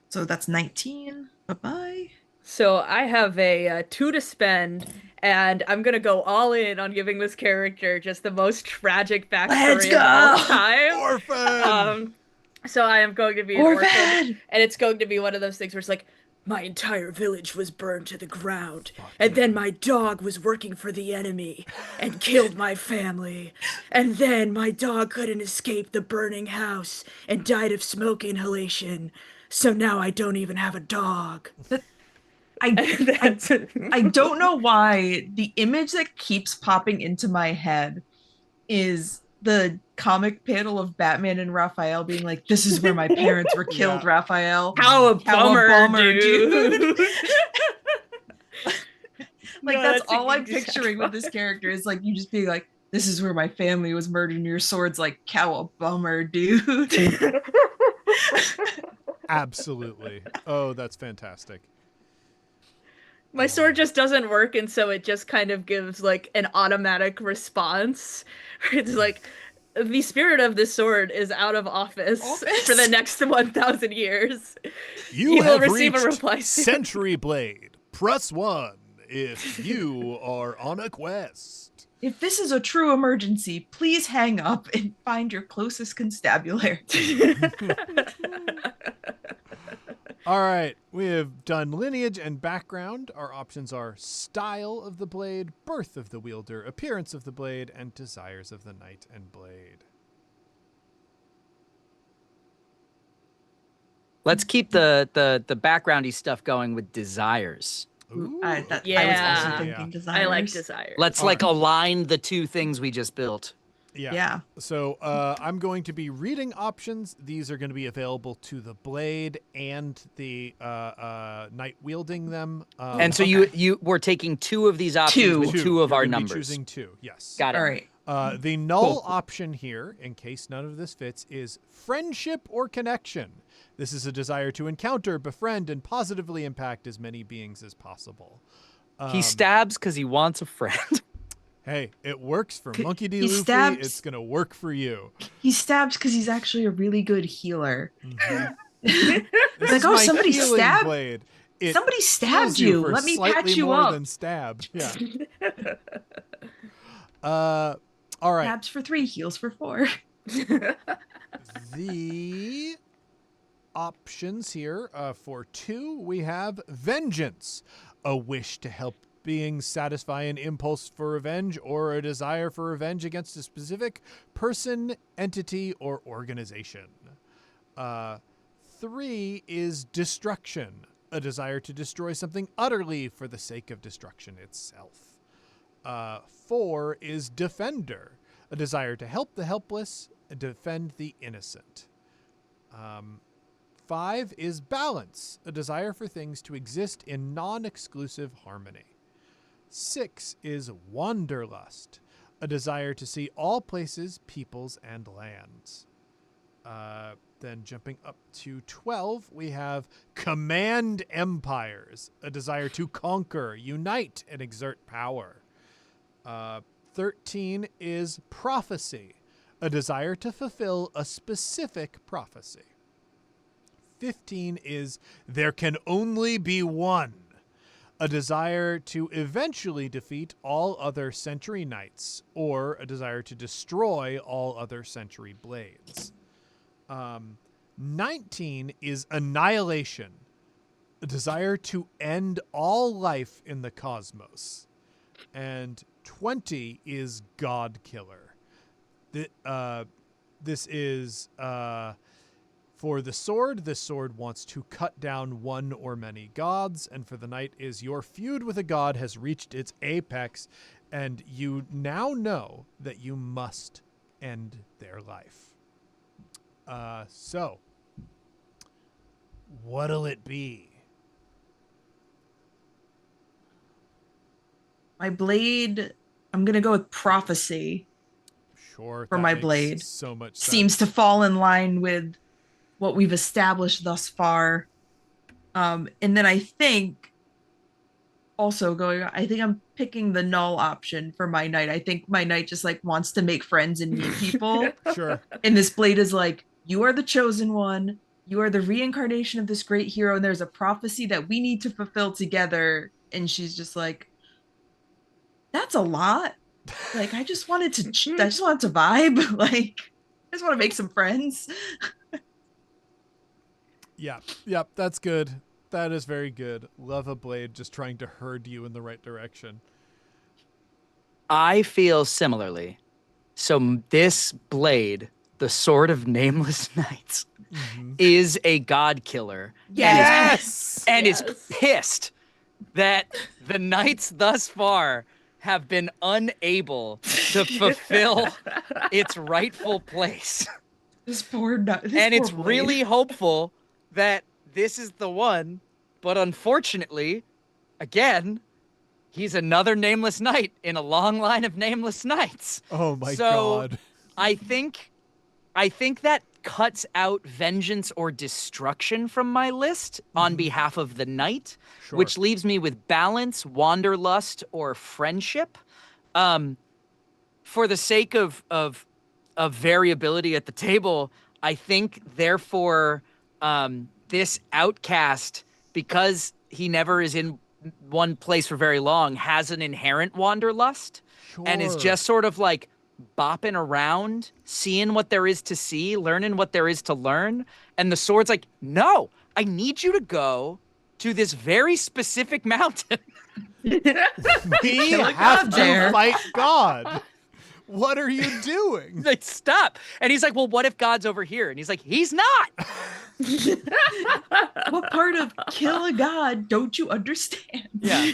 A: So that's 19. Bye bye.
D: So I have a two to spend, and I'm gonna go all in on giving this character just the most tragic
A: Let's
D: backstory of all
A: go,
D: time.
B: Orphan.
D: Um, so I am going to be an orphan,
A: orphan.
D: and it's going to be one of those things where it's like, my entire village was burned to the ground,
B: Fuck
D: and
B: yeah.
D: then my dog was working for the enemy and killed my family, and then my dog couldn't escape the burning house and died of smoke inhalation. So now I don't even have a dog.
A: That I
D: And
A: I
D: that's
A: I don't know why the image that keeps popping into my head is the comic panel of Batman and Raphael being like, "This is where my parents were
B: Yeah.
A: killed, Raphael.
D: how a
A: How a
D: bummer,
A: bummer, dude."
D: dude.
A: Like
D: No,
A: that's
D: that's
A: all I'm
D: exactly
A: picturing with this
D: what.
A: character is like you just being like, "This is where my family was murdered, and your sword's like, cow a bummer, dude."
B: Absolutely. Oh, that's fantastic.
D: My sword just doesn't work, and so it just kind of gives like an automatic response. It's like the spirit of this sword is out of office for the
A: Office.
D: next 1,000 years.
B: You
D: You will
B: have
D: receive a
B: reached
D: reply soon.
B: Century Blade. Press 1 if you are on a quest.
A: If this is a true emergency, please hang up and find your closest constabulary.
B: All right, we have done lineage and background. Our options are style of the blade, birth of the wielder, appearance of the blade, and desires of the knight and blade.
C: Let's keep the backgroundy stuff going with desires.
B: Ooh,
A: I was
B: okay.
A: also
D: Yeah,
A: thinking
D: I like
A: desires.
D: desires.
C: Let's
B: All
C: like
B: right.
C: align the two things we just built.
B: Yeah.
A: Yeah.
B: So I'm going to be reading options. These are going to be available to the blade and the knight wielding them.
C: And so
A: Okay.
C: you were taking two of these options
A: Two.
C: with two of
B: You're
C: our
B: gonna be
C: numbers.
B: choosing two. Yes.
C: Got it.
A: All right.
B: The null
A: Cool.
B: option here, in case none of this fits, is friendship or connection. This is a desire to encounter, befriend, and positively impact as many beings as possible.
C: He stabs because he wants a friend.
B: Hey, it works for Monkey D.
A: He
B: Luffy.
A: stabs-
B: It's gonna work for you.
A: He stabs because he's actually a really good healer.
B: This
A: Like,
B: is
A: oh,
B: my
A: somebody
B: healing
A: stabbed.
B: blade. It
A: Somebody
B: heals
A: stabbed
B: you
A: you.
B: for
A: Let me
B: slightly
A: patch you
B: more
A: up.
B: than stab. Yeah. All right.
A: Stabs for 3, heals for 4.
B: The options here for 2, we have vengeance, a wish to help beings satisfy an impulse for revenge or a desire for revenge against a specific person, entity, or organization. 3 is destruction, a desire to destroy something utterly for the sake of destruction itself. 4 is defender, a desire to help the helpless, defend the innocent. 5 is balance, a desire for things to exist in non-exclusive harmony. 6 is wanderlust, a desire to see all places, peoples, and lands. Then jumping up to 12, we have command empires, a desire to conquer, unite, and exert power. 13 is prophecy, A desire to fulfill a specific prophecy. 15 is there can only be one. A desire to eventually defeat all other Century Knights, or a desire to destroy all other Century Blades. 19 is annihilation, a desire to end all life in the cosmos. And 20 is God Killer. This is for the sword. This sword wants to cut down one or many gods, and for the knight is your feud with a god has reached its apex, and you now know that you must end their life. So, what'll it be?
A: My blade, I'm going to go with prophecy
B: Sure,
A: for
B: that
A: my
B: makes
A: blade.
B: so much sense.
A: Seems to fall in line with what we've established thus far. And then I think I think I'm picking the null option for my knight. I think my knight just like wants to make friends and meet people.
B: Sure.
A: And this blade is like, you are the chosen one. You are the reincarnation of this great hero. And there's a prophecy that we need to fulfill together. And she's just like, that's a lot. Like, I just wanted to, I just wanted to vibe. Like, I just want to make some friends.
B: Yep, that's good. That is very good. Love a blade just trying to herd you in the right direction.
C: I feel similarly. So this blade, the Sword of Nameless Knights, is a god killer.
B: Yes!
C: And is
D: Yes.
C: pissed that the knights thus far have been unable to fulfill its rightful place.
A: This poor, this
C: And
A: poor
C: it's
A: blade.
C: really hopeful that this is the one, but unfortunately, again, he's another nameless knight in a long line of nameless knights.
B: Oh my
C: So
B: god.
C: I think that cuts out vengeance or destruction from my list on behalf of the knight,
B: Sure.
C: which leaves me with balance, wanderlust, or friendship. For the sake of variability at the table, I think therefore this outcast, because he never is in one place for very long, has an inherent wanderlust and is
B: Sure.
C: just sort of like bopping around, seeing what there is to see, learning what there is to learn. And the sword's like, no, I need you to go to this very specific mountain.
B: We
A: Kill a
B: have
A: god
B: to
A: there.
B: fight God. What are you doing?
C: Like, stop. And he's like, well, what if God's over here? And he's like, he's not.
A: What part of kill a god don't you understand?
C: Yeah.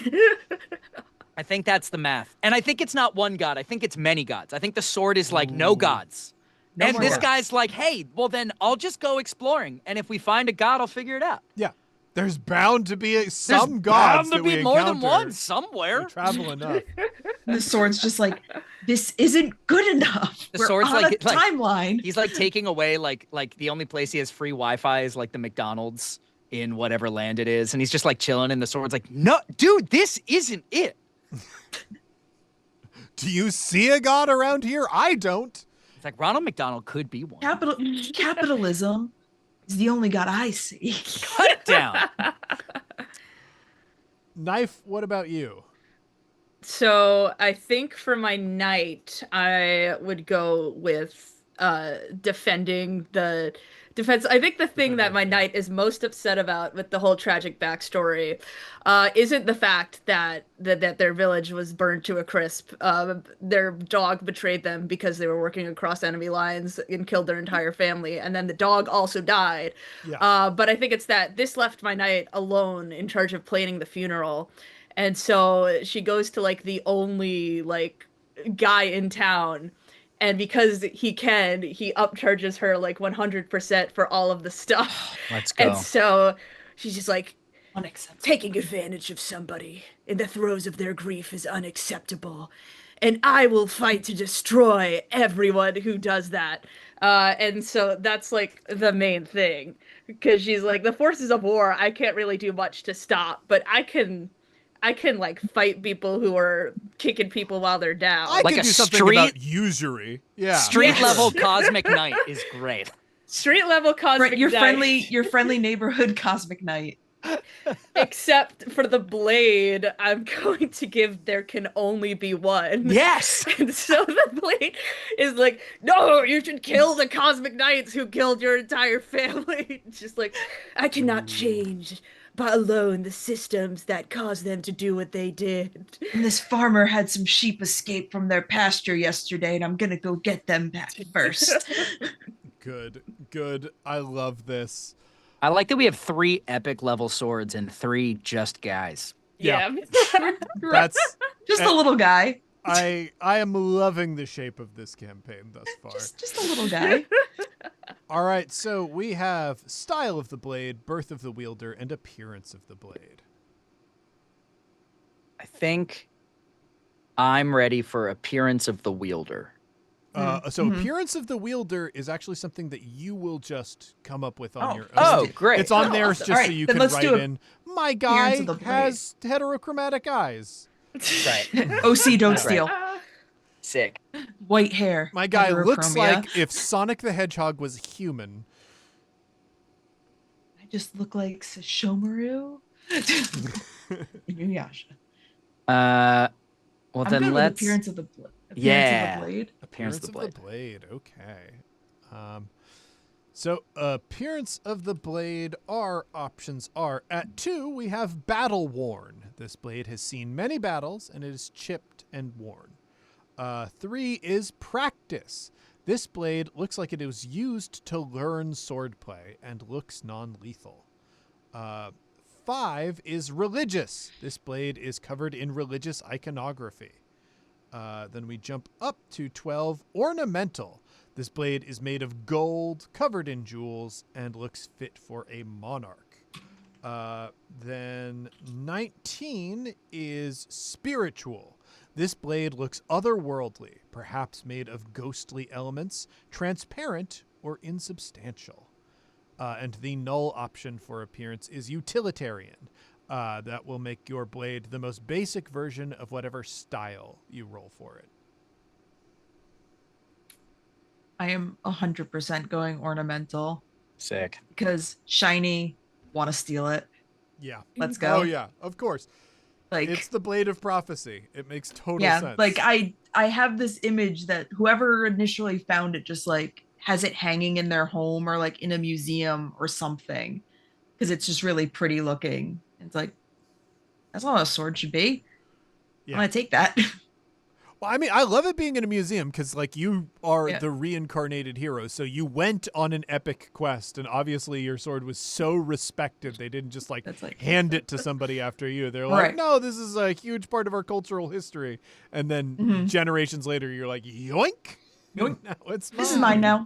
C: I think that's the math. And I think it's not one god. I think it's many gods. I think the sword is like, no gods.
A: No
C: And
A: more
C: this
A: gods.
C: guy's like, hey, well, then I'll just go exploring. And if we find a god, I'll figure it out.
B: Yeah. There's bound to be some
C: There's
B: gods
C: bound to
B: that
C: be
B: we
C: more
B: encounter.
C: than one somewhere.
B: We travel enough.
A: And the sword's just like, this isn't good enough.
C: The
A: We're
C: sword's
A: on
C: like-
A: a timeline.
C: He's like taking away like the only place he has free Wi-Fi is like the McDonald's in whatever land it is, and he's just like chilling. And the sword's like, no, dude, this isn't it.
B: Do you see a god around here? I don't.
C: It's like Ronald McDonald could be one.
A: Capitalism is the only god I see.
C: Cut it down.
B: Knife, what about you?
D: So I think for my knight, I would go with defending the defense. I think the thing that my knight is most upset about with the whole tragic backstory isn't the fact that their village was burned to a crisp. Their dog betrayed them because they were working across enemy lines and killed their entire family, and then the dog also died.
B: Yeah.
D: But I think it's that this left my knight alone in charge of planning the funeral. And so she goes to like the only like guy in town, and because he upcharges her like 100% for all of the stuff.
C: Let's go.
D: And so she's just like,
A: Unacceptable.
D: taking advantage of somebody in the throes of their grief is unacceptable. And I will fight to destroy everyone who does that. And so that's like the main thing. Because she's like, the forces of war, I can't really do much to stop, but I can I can like fight people who are kicking people while they're
B: I
D: down.
C: Like
B: could
C: a
B: do something
C: street
B: about usury. Yeah,
C: street
B: for
C: level
D: Yes.
B: sure.
C: cosmic knight is great.
D: Street level cosmic
A: Your friendly,
D: knight.
A: your friendly neighborhood cosmic knight.
D: Except for the blade, I'm going to give there can only be one.
C: Yes.
D: And so the blade is like, no, you should kill the cosmic knights who killed your entire family. It's just like, I cannot change, but alone the systems that caused them to do what they did.
A: And this farmer had some sheep escape from their pasture yesterday, and I'm gonna go get them back first.
B: Good, good. I love this.
C: I like that we have 3 epic level swords and 3 just guys.
B: Yeah.
D: Yeah.
B: That's
A: Just a little guy.
B: I am loving the shape of this campaign thus far.
A: Just a little guy.
B: All right, so we have style of the blade, birth of the wielder, and appearance of the blade.
C: I think I'm ready for appearance of the wielder.
B: So appearance of the wielder is actually something that you will just come up with on your own.
C: Oh, great.
B: It's on
A: Oh,
B: there
A: awesome.
B: just
A: All
B: so
A: right,
B: you
A: then
B: can
A: let's
B: write
A: do
B: in, my
A: appearance
B: guy
A: of the blade."
B: has heterochromatic eyes.
C: Right.
A: OC, don't
C: Right.
A: steal.
C: Sick.
A: White hair.
B: My guy looks
A: heterochromia.
B: like if Sonic the Hedgehog was human.
A: I just look like Sashomaru. Inuyasha.
C: Well
A: I'm
C: then
A: good with
C: let's
A: appearance of the blade.
C: Yeah.
A: Of the blade.
C: appearance of the blade.
B: Blade. Okay. So appearance of the blade, our options are at 2, we have battle worn. This blade has seen many battles and it is chipped and worn. 3 is practice. This blade looks like it was used to learn swordplay and looks non-lethal. 5 is religious. This blade is covered in religious iconography. Then we jump up to 12, ornamental. This blade is made of gold, covered in jewels, and looks fit for a monarch. Then 19 is spiritual. This blade looks otherworldly, perhaps made of ghostly elements, transparent or insubstantial. And the null option for appearance is utilitarian. That will make your blade the most basic version of whatever style you roll for it.
A: I am 100% going ornamental
C: Sick.
A: because shiny, want to steal it.
B: Yeah.
A: Let's go.
B: Oh, yeah, of course.
A: Like,
B: It's the blade of prophecy. It makes total
A: yeah,
B: sense.
A: like I have this image that whoever initially found it just like has it hanging in their home or like in a museum or something because it's just really pretty looking. It's like that's all a sword should be.
B: Yeah.
A: I'm gonna take that.
B: Well, I mean, I love it being in a museum because, like, you are
A: Yeah.
B: the reincarnated hero. So you went on an epic quest, and obviously your sword was so respected. They didn't just, like,
A: That's like-
B: hand it to somebody after you. They're like,
A: Right.
B: no, this is a huge part of our cultural history. And then
A: Mhm.
B: generations later, you're like, yoink.
A: Yoink.
B: Now it's
A: This is mine now.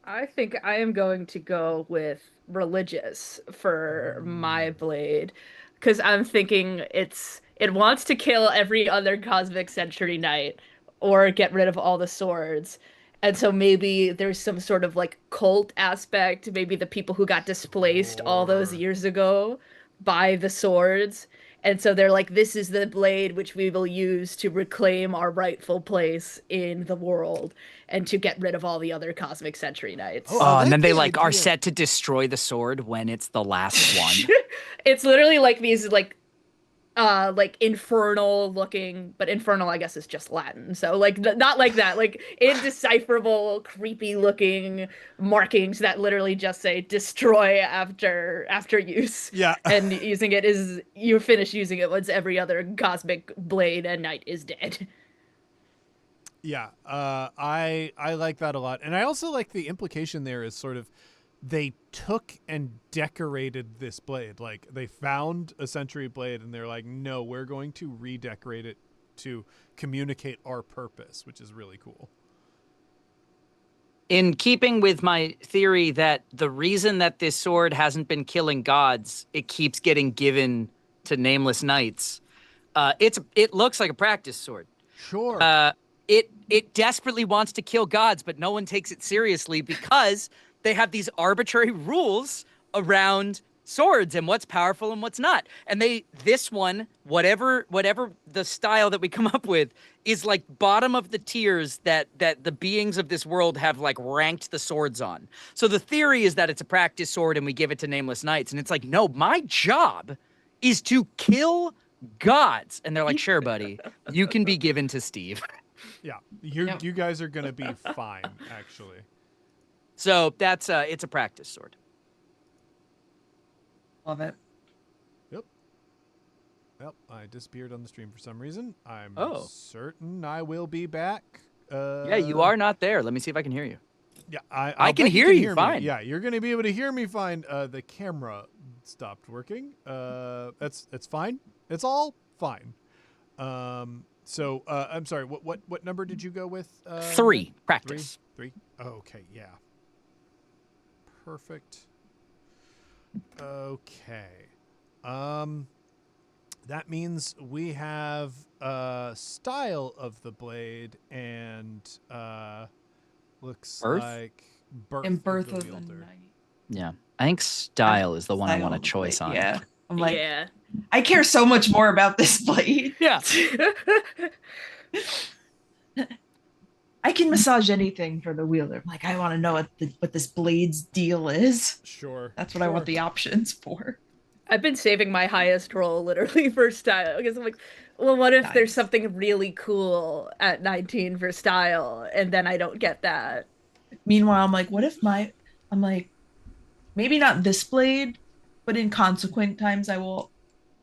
D: I think I am going to go with religious for my blade because I'm thinking it wants to kill every other cosmic century knight or get rid of all the swords. And so maybe there's some sort of like cult aspect, maybe the people who got displaced all those
B: Sure.
D: years ago by the swords. And so they're like, this is the blade which we will use to reclaim our rightful place in the world and to get rid of all the other cosmic century knights.
B: Oh, I
C: And then
B: like
C: they
B: the
C: like are
B: idea.
C: set to destroy the sword when it's the last one.
D: It's literally like these like infernal looking, but infernal I guess is just Latin. So like not like that, like indecipherable, creepy looking markings that literally just say destroy after use.
B: Yeah.
D: And using it is you finish using it once every other cosmic blade and knight is dead.
B: Yeah, I like that a lot, and I also like the implication there is sort of they took and decorated this blade. Like they found a century blade, and they're like, no, we're going to redecorate it to communicate our purpose, which is really cool.
C: In keeping with my theory that the reason that this sword hasn't been killing gods, it keeps getting given to nameless knights. It looks like a practice sword.
B: Sure.
C: It desperately wants to kill gods, but no one takes it seriously because they have these arbitrary rules around swords and what's powerful and what's not. And this one, whatever the style that we come up with, is like bottom of the tiers that the beings of this world have like ranked the swords on. So the theory is that it's a practice sword and we give it to nameless knights. And it's like, no, my job is to kill gods. And they're like, sure, buddy, you can be given to Steve.
B: Yeah, you guys are gonna be fine, actually.
C: So that's it's a practice sword.
A: Love it.
B: Yep. I disappeared on the stream for some reason. I'm
C: Oh.
B: certain I will be back.
C: Yeah, you are not there. Let me see if I can hear you.
B: Yeah,
C: I can hear you fine.
B: Me. Yeah, you're gonna be able to hear me fine. The camera stopped working. It's fine. It's all fine. So I'm sorry. What number did you go with?
C: 3 practice.
B: Three. Oh, okay. Yeah. Perfect. Okay. That means we have style of the blade and looks
C: Birth?
B: like birth
A: And Birth
B: of the
A: of the
B: wielder.
A: Night.
C: Yeah. I think style is the one I want a
A: Style,
C: choice on.
A: Yeah. I'm like,
D: Yeah.
A: I care so much more about this blade.
C: Yeah.
A: I can massage anything for the wielder. I'm like, I want to know what this blade's deal is.
B: Sure.
A: That's what I want the options for.
D: I've been saving my highest roll literally for style because I'm like, well, what if there's
A: Nice.
D: something really cool at 19 for style and then I don't get that?
A: Meanwhile, I'm like, I'm like, maybe not this blade, but in consequent times, I will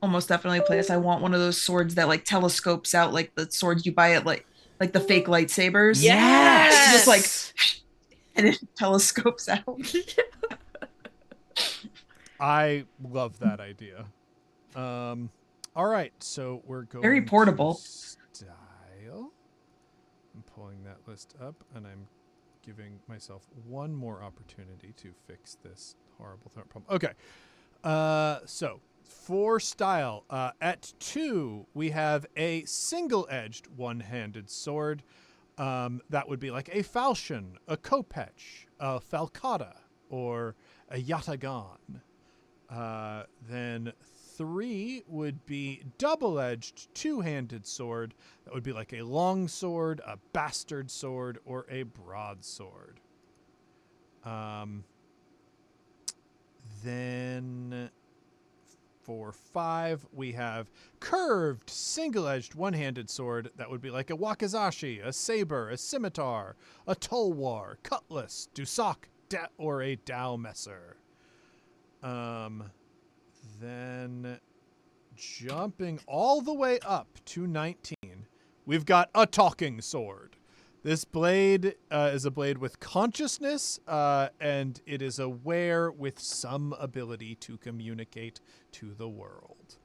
A: almost definitely play this. I want one of those swords that like telescopes out, like the swords you buy at like the fake lightsabers.
C: Yes!
A: Just like, and it telescopes out.
B: I love that idea. All right, so we're going
A: Very portable.
B: to style. I'm pulling that list up, and I'm giving myself one more opportunity to fix this horrible problem. Okay, so for style, at 2 we have a single-edged one-handed sword. That would be like a falchion, a kopech, a falcata, or a yatagan. Then 3 would be double-edged, two-handed sword. That would be like a long sword, a bastard sword, or a broadsword. Then for 5, we have curved, single-edged, one-handed sword. That would be like a wakizashi, a saber, a scimitar, a tulwar, cutlass, dusak, or a dowmesser. Then jumping all the way up to 19, we've got a talking sword. This blade is a blade with consciousness, and it is aware with some ability to communicate to the world.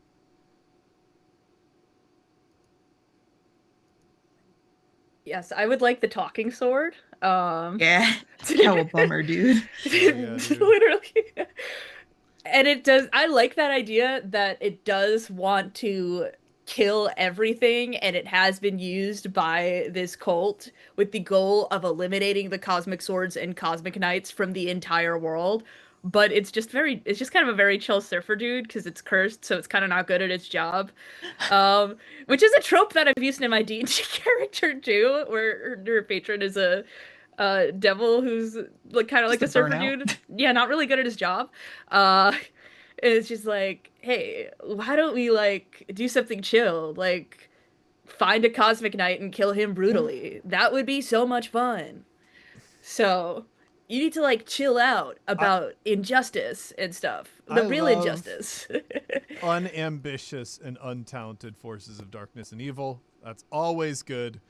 D: Yes, I would like the talking sword.
A: Yeah. How a bummer, dude.
B: Yeah, dude.
D: Literally. And it does, I like that idea that it does want to kill everything, and it has been used by this cult with the goal of eliminating the cosmic swords and cosmic knights from the entire world. But it's just kind of a very chill surfer dude because it's cursed, so it's kind of not good at its job. Which is a trope that I've used in my D&D character too, where her patron is a devil who's like kind of like
A: Just
D: a
A: a
D: surfer
A: burnout.
D: dude. Yeah, not really good at his job. Uh, it's just like, hey, why don't we like do something chill? Like find a cosmic knight and kill him brutally. That would be so much fun. So you need to like chill out about injustice and stuff.
B: I
D: The real
B: love
D: injustice.
B: unambitious and untalented forces of darkness and evil. That's always good.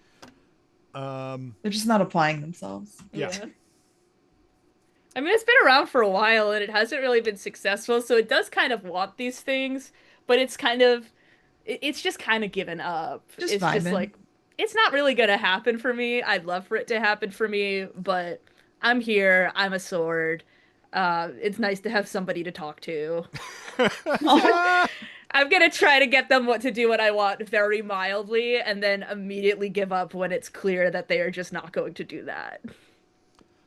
A: They're just not applying themselves.
B: Yeah.
D: I mean, it's been around for a while and it hasn't really been successful, so it does kind of want these things, but it's kind of it's just kind of given up.
A: Just
D: It's just
A: vibing.
D: like it's not really gonna happen for me. I'd love for it to happen for me, but I'm here. I'm a sword. It's nice to have somebody to talk to. I'm gonna try to get them what to do what I want very mildly, and then immediately give up when it's clear that they are just not going to do that.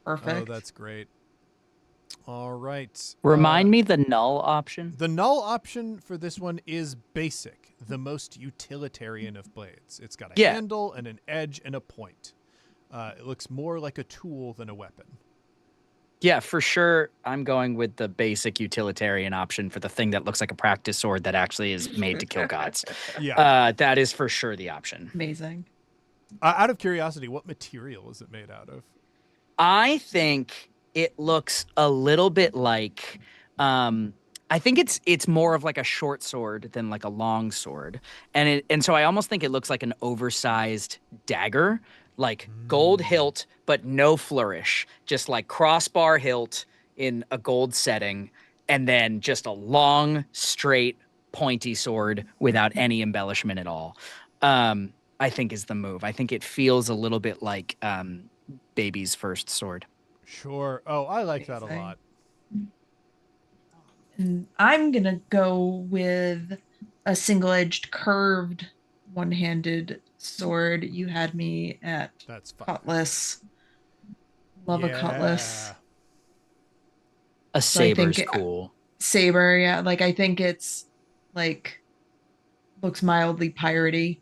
B: Oh,
A: Perfect.
B: that's great. All right.
C: Remind me the null option.
B: The null option for this one is basic, the most utilitarian of blades. It's got a
C: Yeah.
B: handle and an edge and a point. It looks more like a tool than a weapon.
C: Yeah, for sure. I'm going with the basic utilitarian option for the thing that looks like a practice sword that actually is made to kill gods.
B: Yeah.
C: That is for sure the option.
A: Amazing.
B: Out of curiosity, what material is it made out of?
C: I think it looks a little bit like I think it's more of like a short sword than like a long sword. And so I almost think it looks like an oversized dagger, like gold hilt but no flourish, just like crossbar hilt in a gold setting and then just a long straight pointy sword without any embellishment at all. I think is the move. I think it feels a little bit like baby's first sword.
B: Sure. Oh, I like that a
A: Amazing.
B: lot.
A: And I'm gonna go with a single-edged, curved, one-handed sword. You had me at
B: That's fine.
A: cutlass. Love a cutlass.
C: A
A: So I
C: saber's
A: think
C: cool.
A: saber, yeah. Like I think it's like looks mildly piratey.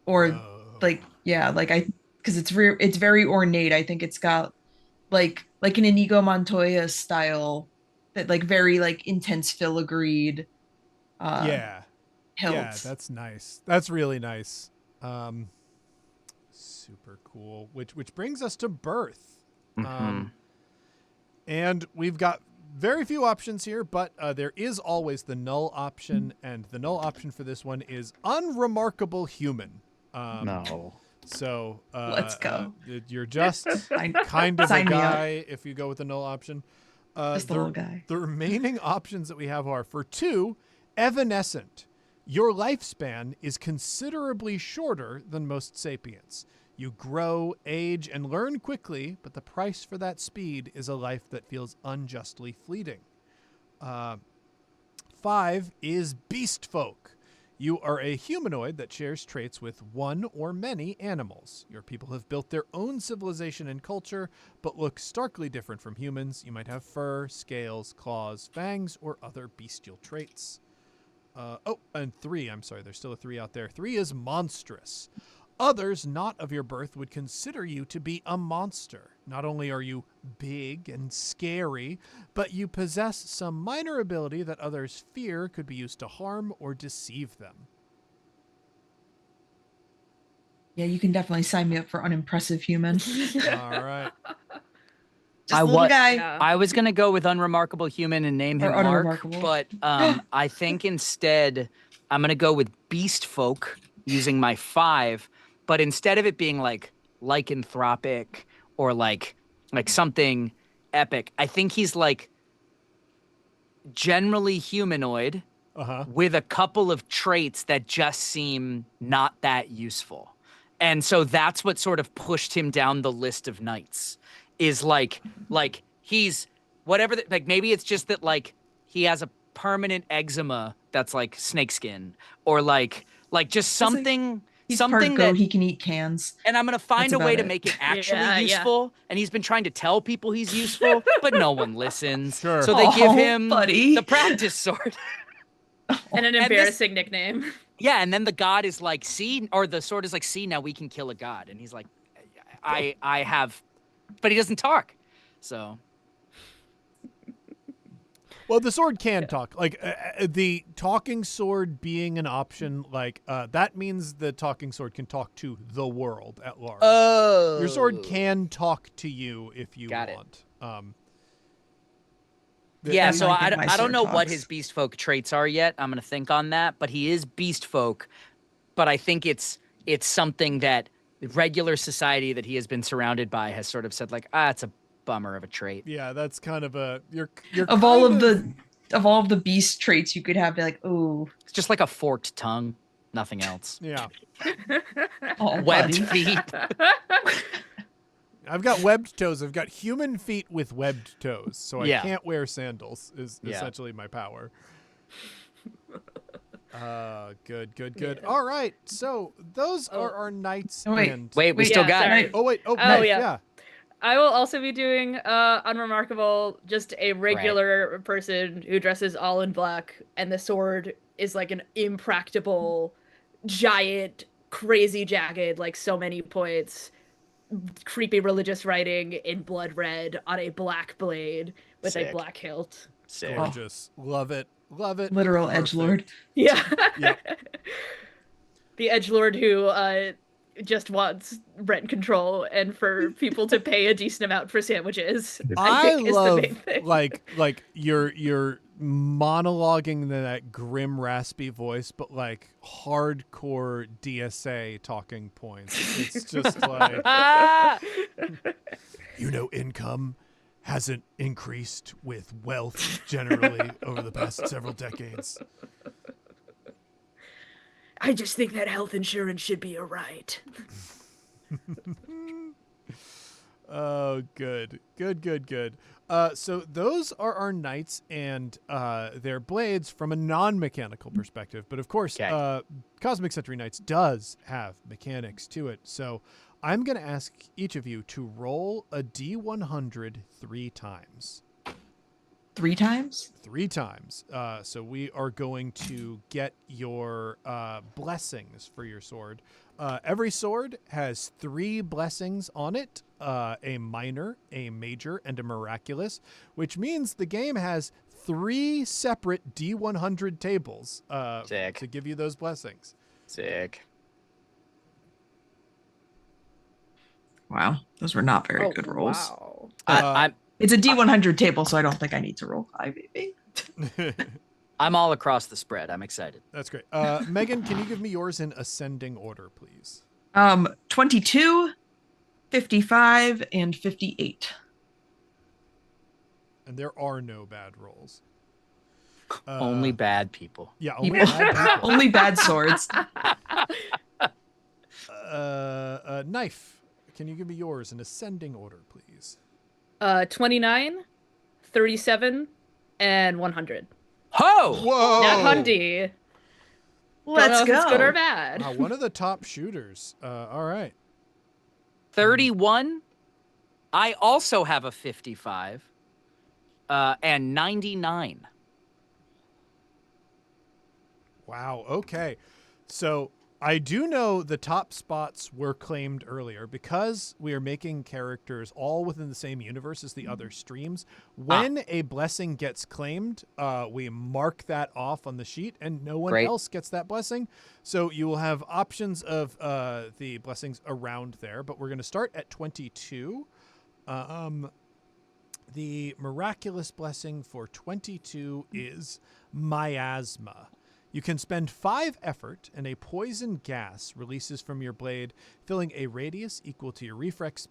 A: Or
B: Whoa.
A: like yeah, like I because it's very ornate. I think it's got like an Inigo Montoya style that like very like intense filigreed
B: Yeah. Yeah,
A: hilts.
B: that's nice. That's really nice. Super cool. Which brings us to birth.
C: Mhm.
B: And we've got very few options here, but there is always the null option, and the null option for this one is unremarkable human.
C: No.
B: So
A: Let's go.
B: you're just
A: Sign,
B: kind of a
A: sign me up.
B: guy if you go with the null option.
A: Just a little guy.
B: The remaining options that we have are for 2, evanescent. Your lifespan is considerably shorter than most sapients. You grow, age, and learn quickly, but the price for that speed is a life that feels unjustly fleeting. 5 is beast folk. You are a humanoid that shares traits with one or many animals. Your people have built their own civilization and culture, but look starkly different from humans. You might have fur, scales, claws, fangs, or other bestial traits. And 3, I'm sorry, there's still a 3 out there. 3 is monstrous. Others not of your birth would consider you to be a monster. Not only are you big and scary, but you possess some minor ability that others fear could be used to harm or deceive them.
A: Yeah, you can definitely sign me up for unimpressive human.
B: All right.
A: Just a little guy.
D: Yeah.
C: I was gonna go with unremarkable human and name
A: Or
C: him Mark,
A: unremarkable.
C: but I think instead I'm gonna go with beast folk using my 5, but instead of it being like lycanthropic or like something epic, I think he's like generally humanoid
B: Uh-huh.
C: with a couple of traits that just seem not that useful. And so that's what sort of pushed him down the list of knights is like he's whatever like maybe it's just that like he has a permanent eczema that's like snakeskin or like just
A: It's like,
C: something
A: he's part
C: something
A: goat.
C: that
A: He can eat cans.
C: and I'm gonna find
A: That's
C: a way
A: about
C: to
A: it.
C: make it actually
D: Yeah.
C: useful. And he's been trying to tell people he's useful, but no one listens.
B: Sure.
C: So they give
A: Oh,
C: him
A: buddy.
C: the practice sword.
D: And an
C: this-
D: embarrassing nickname.
C: Yeah, and then the god is like, see, or the sword is like, see, now we can kill a god. And he's like, I have, but he doesn't talk. So
B: Well, the sword can talk. Like the talking sword being an option, like that means the talking sword can talk to the world at large.
C: oh,
B: Your sword can talk to you if you
C: Got it.
B: want.
C: Yeah,
A: That's
C: so
A: how I think my
C: I don't
A: sword
C: know what
A: talks.
C: his beast folk traits are yet. I'm gonna think on that, but he is beast folk. But I think it's something that regular society that he has been surrounded by has sort of said like, it's a bummer of a trait.
B: Yeah, that's kind of a you're
A: Of all of the beast traits you could have, be like, oh,
C: It's just like a forked tongue, nothing else.
B: yeah.
A: oh,
C: Webbed
A: buddy.
C: feet.
B: I've got webbed toes. I've got human feet with webbed toes, so
C: Yeah.
B: I can't wear sandals. Is
C: Yeah.
B: essentially my power. Good.
D: Yeah.
B: All right, so those
D: Oh.
B: are our knights.
A: Oh, wait.
B: And
C: Wait, we
A: Wait,
C: still
D: yeah,
C: got
D: sorry.
B: oh wait,
D: Oh,
B: nice,
D: yeah. I will also be doing Unremarkable, just a
C: Right.
D: regular person who dresses all in black, and the sword is like an impractical, giant, crazy jagged, like so many points, creepy religious writing in blood red on a black blade with a
C: Sick.
D: black hilt.
C: Sick.
A: Oh,
B: Gorgeous. Love it. Love it.
A: literal edgelord.
B: Perfect.
D: Yeah.
B: Yep.
D: The edgelord who just wants rent control and for people to pay a decent amount for sandwiches, I
B: I
D: think is the
B: love
D: main thing.
B: like you're monologuing in that grim raspy voice, but like hardcore DSA talking points. It's just like,
C: Ah!
B: income hasn't increased with wealth generally over the past several decades.
D: I just think that health insurance should be a right.
B: Oh, good. Good, good, good. So those are our knights and their blades from a non-mechanical perspective. But of course,
C: Okay.
B: Cosmic Century Knights does have mechanics to it. So I'm going to ask each of you to roll a D100 3 times.
A: 3 times?
B: 3 times. So we are going to get your blessings for your sword. Every sword has 3 blessings on it, a minor, a major, and a miraculous, which means the game has 3 separate D100 tables
C: Sick.
B: to give you those blessings.
C: Sick.
A: Wow, those were not very good rolls.
D: Wow.
C: I'm
A: It's a D100 table, so I don't think I need to roll 5, maybe.
C: I'm all across the spread. I'm excited.
B: That's great. Megan, can you give me yours in ascending order, please?
A: 22, 55, and 58.
B: And there are no bad rolls.
C: Only bad people.
B: Yeah, only bad people.
A: Only bad swords.
B: Knife. Can you give me yours in ascending order, please?
D: 29, 37, and 100.
C: Ho!
B: Whoa!
D: Nat Hundy. Don't know
A: Let's
D: if it's good or
A: go.
D: bad.
B: Wow, one of the top shooters. All right.
C: 31. I also have a 55. And 99.
B: Wow. Okay. So I do know the top spots were claimed earlier because we are making characters all within the same universe as the other streams. When a blessing gets claimed, we mark that off on the sheet and no one
C: Great.
B: else gets that blessing. So you will have options of the blessings around there, but we're going to start at 22. The miraculous blessing for 22 is miasma. You can spend 5 effort, and a poison gas releases from your blade, filling a radius equal to your refresh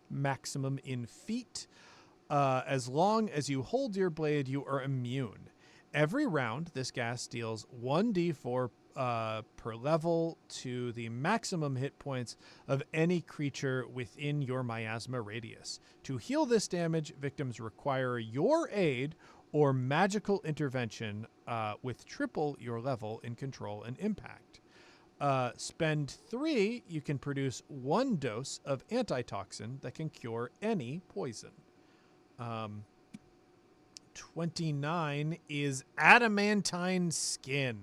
B: maximum in feet. As long as you hold your blade, you are immune. Every round, this gas deals 1d4 per level to the maximum hit points of any creature within your miasma radius. To heal this damage, victims require your aid or magical intervention with triple your level in control and impact. Spend 3, you can produce 1 dose of antitoxin that can cure any poison. 29 is adamantine skin.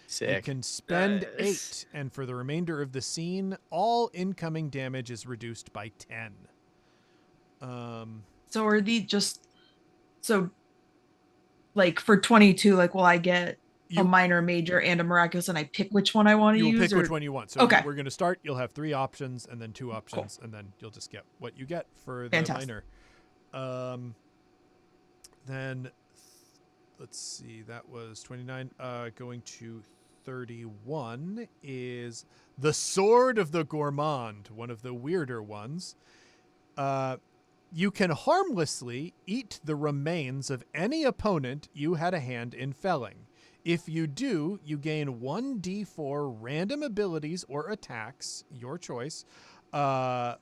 C: Sick.
B: You can spend
D: Nice.
B: 8, and for the remainder of the scene, all incoming damage is reduced by 10.
A: So are these just so like for 22, like will I get a minor, major, and a miraculous, and I pick which one I want to
B: You'll
A: use?
B: pick which
A: Or
B: one you want. So
A: Okay.
B: we're going to start. You'll have 3 options and then 2 options, and then you'll just get what you get for the
A: Fantastic.
B: minor. Then let's see. That was 29. Going to 31 is the Sword of the Gourmand, one of the weirder ones. You can harmlessly eat the remains of any opponent you had a hand in felling. If you do, you gain 1d4 random abilities or attacks, your choice,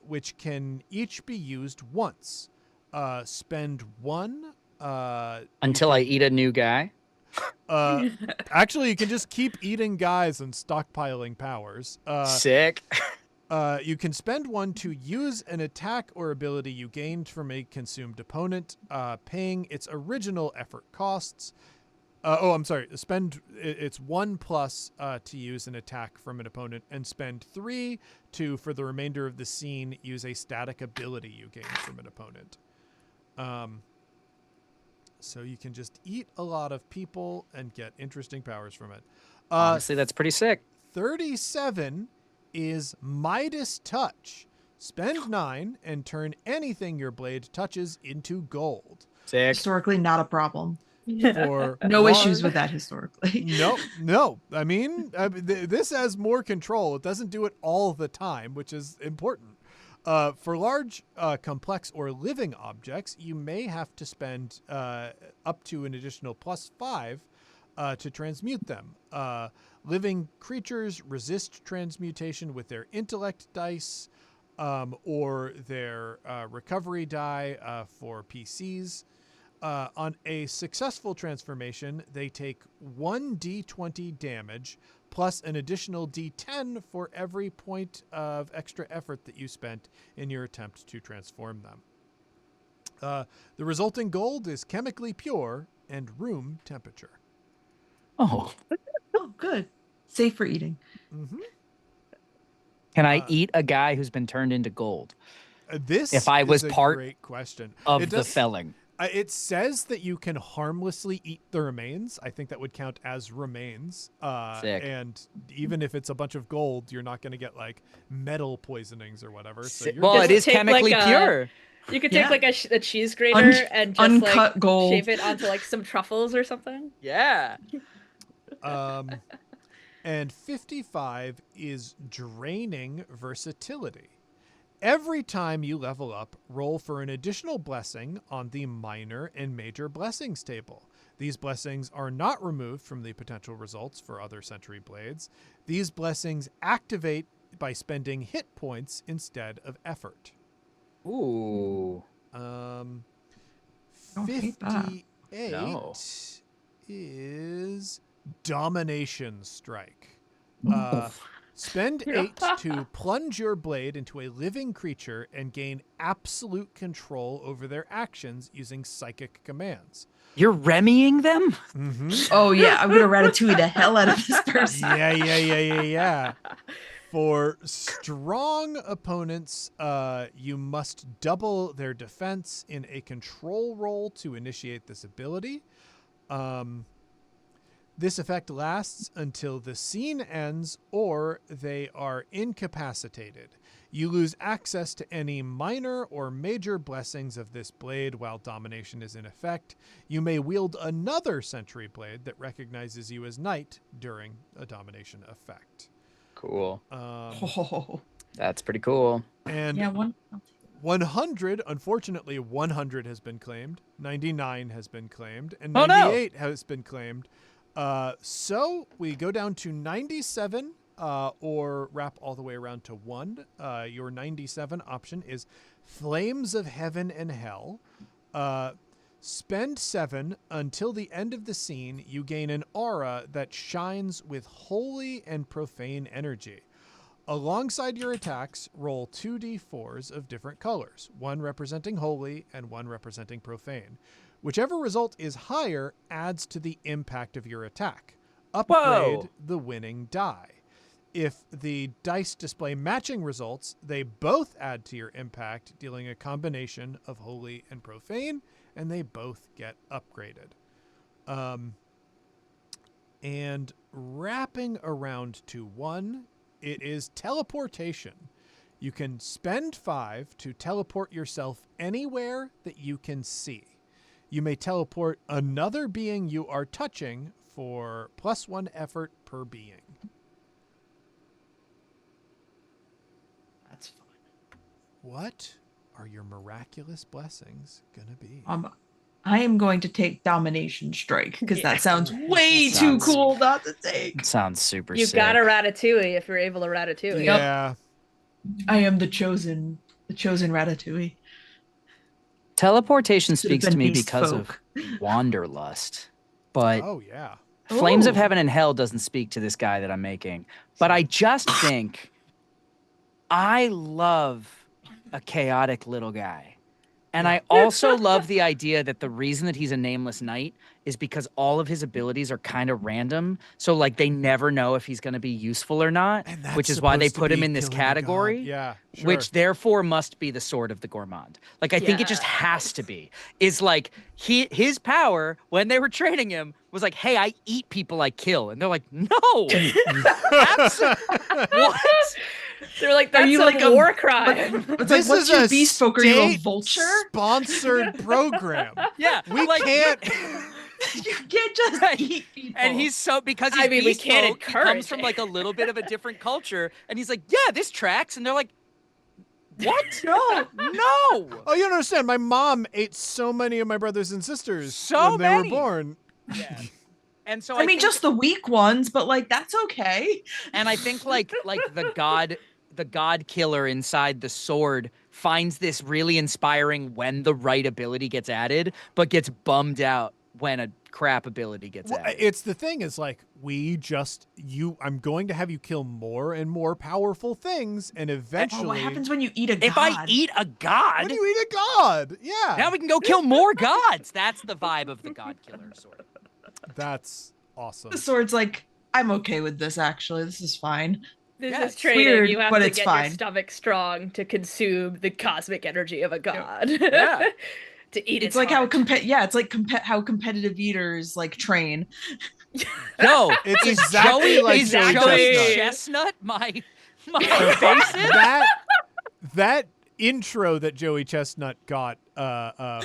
B: which can each be used once. Spend 1.
C: Until I eat a new guy.
B: Actually, you can just keep eating guys and stockpiling powers.
C: Sick.
B: You can spend one to use an attack or ability you gained from a consumed opponent, paying its original effort costs. I'm sorry. It's 1+ to use an attack from an opponent, and spend 3 to, for the remainder of the scene, use a static ability you gained from an opponent. So you can just eat a lot of people and get interesting powers from it.
C: Honestly, that's pretty sick.
B: 37 is Midas Touch. Spend 9 and turn anything your blade touches into gold.
C: Sick.
A: Historically, not a problem.
B: For
A: No issues with that historically.
B: No. I mean, this has more control. It doesn't do it all the time, which is important. For large, complex, or living objects, you may have to spend up to an additional +5 to transmute them. Living creatures resist transmutation with their intellect dice or their recovery die for PCs. On a successful transformation, they take 1d20 damage plus an additional d10 for every point of extra effort that you spent in your attempt to transform them. The resulting gold is chemically pure and room temperature.
C: Oh.
A: Oh, good. Safe for eating.
B: Mm-hmm.
C: Can I eat a guy who's been turned into gold?
B: This
C: if I was
B: is a
C: part
B: great question.
C: of the felling.
B: It says that you can harmlessly eat the remains. I think that would count as remains.
C: Sick.
B: And even if it's a bunch of gold, you're not going to get like metal poisonings or whatever. So you're
C: Well,
D: Just
C: it is
D: take,
C: chemically
D: like,
C: pure.
D: You could
A: Yeah.
D: take like a cheese grater and just
A: uncut
D: like
A: gold.
D: shape it onto like some truffles or something.
C: Yeah.
B: And 55 is draining versatility. Every time you level up, roll for an additional blessing on the minor and major blessings table. These blessings are not removed from the potential results for other Century Blades. These blessings activate by spending hit points instead of effort.
C: Ooh.
A: Don't hate that.
B: 58
C: No.
B: is Domination Strike.
C: Ooh.
B: Spend 8 to plunge your blade into a living creature and gain absolute control over their actions using psychic commands.
C: You're Remying them?
B: Mm-hmm.
A: Oh yeah, I'm gonna ratatouille the hell out of this person.
B: Yeah. For strong opponents, you must double their defense in a control roll to initiate this ability. This effect lasts until the scene ends or they are incapacitated. You lose access to any minor or major blessings of this blade while domination is in effect. You may wield another Century Blade that recognizes you as knight during a domination effect.
C: Cool.
A: Oh.
C: That's pretty cool.
B: And
A: Yeah,
B: 100, unfortunately, 100 has been claimed. 99 has been claimed. And
C: Oh, no.
B: 98 has been claimed. So we go down to 97 or wrap all the way around to 1. Your 97 option is Flames of Heaven and Hell. Spend 7 until the end of the scene. You gain an aura that shines with holy and profane energy. Alongside your attacks, roll 2d4s of different colors, one representing holy and one representing profane. Whichever result is higher adds to the impact of your attack. Upgrade
C: Whoa.
B: the winning die. If the dice display matching results, they both add to your impact, dealing a combination of holy and profane, and they both get upgraded. And wrapping around to 1, it is teleportation. You can spend 5 to teleport yourself anywhere that you can see. You may teleport another being you are touching for +1 effort per being.
A: That's fun.
B: What are your miraculous blessings gonna be?
A: I am going to take Domination Strike because
D: Yeah.
A: that sounds way too
C: Sounds-
A: cool not to take.
C: Sounds super
D: You've
C: sick.
D: got a ratatouille if you're able to ratatouille.
B: Yeah.
A: I am the chosen Ratatouille.
C: Teleportation
A: Should have
C: speaks to
A: been
C: me
A: Beast
C: because
A: Folk.
C: of Wanderlust. But
B: Oh, yeah.
C: Flames of
A: Ooh.
C: Heaven and Hell doesn't speak to this guy that I'm making. But I just think I love a chaotic little guy. And I also love the idea that the reason that he's a nameless knight is because all of his abilities are kind of random. So, like, they never know if he's going to be useful or not,
B: And that's
C: which is why they
B: supposed to
C: put him
B: be
C: in this
B: killing a god.
C: category,
B: Yeah, sure.
C: which therefore must be the sword of the gourmand. Like, I think it just has to be. Is like, his power, when they were training him, was like, hey, I eat people I kill. And they're like, no, what?
D: They're like,
A: Are
D: that's
A: you
D: a
A: like a
D: war crime.
A: It's
B: This
A: like,
B: is
A: what's your
B: a
A: bespoke? Are you a
B: state
A: vulture?
B: sponsored program.
C: Yeah,
B: We
C: like,
B: can't.
A: You can't just
C: Right.
A: eat people.
C: And he's so because he's
D: I mean, we can't
C: bespoke, he
D: encourage
C: comes from
D: it.
C: like a little bit of a different culture, and he's like, yeah, this tracks, and they're like, what?
A: no.
C: No.
B: Oh, you don't understand. My mom ate so many of my brothers and sisters
C: So
B: when they
C: many.
B: were born.
C: Yeah. And so
A: I mean,
C: think,
A: just the weak ones, but like that's okay.
C: and I think like the god killer inside the sword finds this really inspiring when the right ability gets added, but gets bummed out when a crap ability gets
B: Well,
C: added.
B: it's the thing is like I'm going to have you kill more and more powerful things, and eventually,
A: Oh, what happens when you eat a god?
C: If I eat a god,
B: when you eat a god, yeah,
C: now we can go kill more gods. That's the vibe of the god killer sword.
B: that's awesome.
A: The sword's like, I'm okay with this. Actually, this is fine.
D: This
C: Yeah,
D: is
C: it's
D: training.
A: weird,
D: You have
A: but
D: to
A: it's
D: get
A: fine.
D: your stomach strong to consume the cosmic energy of a god.
C: Yeah.
D: To eat
A: It's
D: its
A: like
D: heart.
A: it's like how competitive eaters like train.
C: Yo,
B: It's
C: is
B: exactly
C: Joey,
B: like
C: is
B: Joey
C: Joey
B: Chestnut.
C: Chestnut my basis?
B: that intro that Joey Chestnut got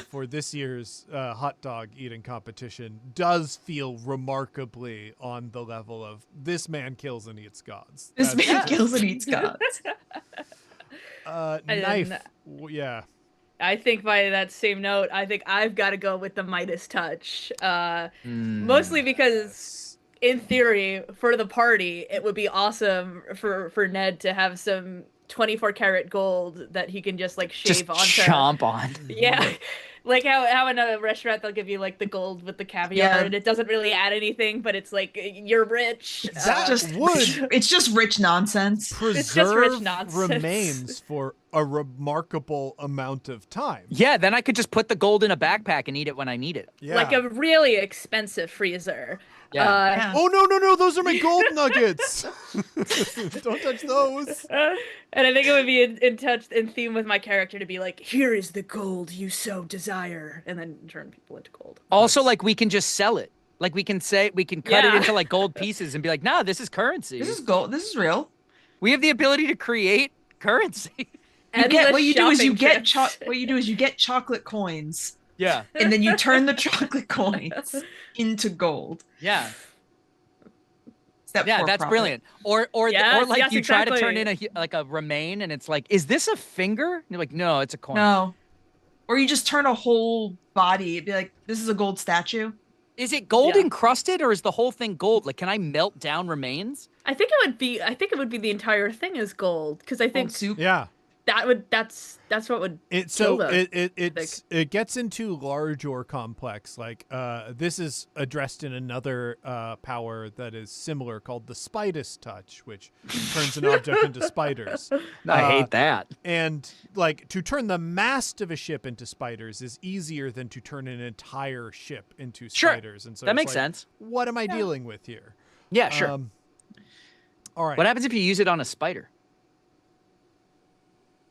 B: for this year's hot dog eating competition does feel remarkably on the level of this man kills and eats gods.
A: This
B: That's
A: man
B: just-
A: kills and eats gods.
B: knife. Yeah.
D: I think by that same note, I think I've got to go with the Midas touch. Mostly because, in theory, for the party, it would be awesome for Ned to have some 24 karat gold that he can just like shave
C: Just
D: onto.
C: chomp on.
D: Yeah. Like how in a restaurant they'll give you like the gold with the caviar
A: Yeah.
D: and it doesn't really add anything, but it's like you're rich.
B: That
A: Just
B: would
A: it's just rich nonsense.
D: It's just rich
B: preserve
D: nonsense.
B: remains for a remarkable amount of time.
C: Yeah, then I could just put the gold in a backpack and eat it when I need it.
B: Yeah.
D: Like a really expensive freezer.
C: Yeah.
B: Oh no, those are my gold nuggets. Don't touch those.
D: And I think it would be in theme with my character to be like, here is the gold you so desire, and then turn people into gold.
C: Also, like we can just sell it. Like we can cut it
D: Yeah.
C: into like gold pieces and be like, nah, this is currency.
A: This is gold. This is real.
C: We have the ability to create currency.
A: You get what you do is you
D: Endless
A: get
D: shopping
A: what you do is you get chocolate coins,
C: Yeah.
A: and then you turn the chocolate coins into gold.
C: Yeah.
A: Step
C: Yeah,
A: four
C: that's
A: profit.
C: brilliant. Or
D: Yes,
C: like
D: yes,
C: you try to turn
D: exactly.
C: in a remain and it's like, is this a finger? And you're like, no, it's a coin.
A: No, or you just turn a whole body. It'd be like, this is a gold statue.
C: Is it gold
D: Yeah.
C: encrusted or is the whole thing gold? Like, can I melt down remains?
D: I think it would be the entire thing is gold because I think
A: Gold soup.
B: Yeah.
D: that's what would kill them.
B: It gets into large or complex. Like this is addressed in another power that is similar called the Spidus touch, which turns an object into spiders.
C: I hate that.
B: And like to turn the mast of a ship into spiders is easier than to turn an entire ship into
C: Sure.
B: spiders. And so
C: That
B: it's
C: makes
B: like,
C: sense.
B: What am I dealing with here?
C: Yeah, sure.
B: All right.
C: What happens if you use it on a spider?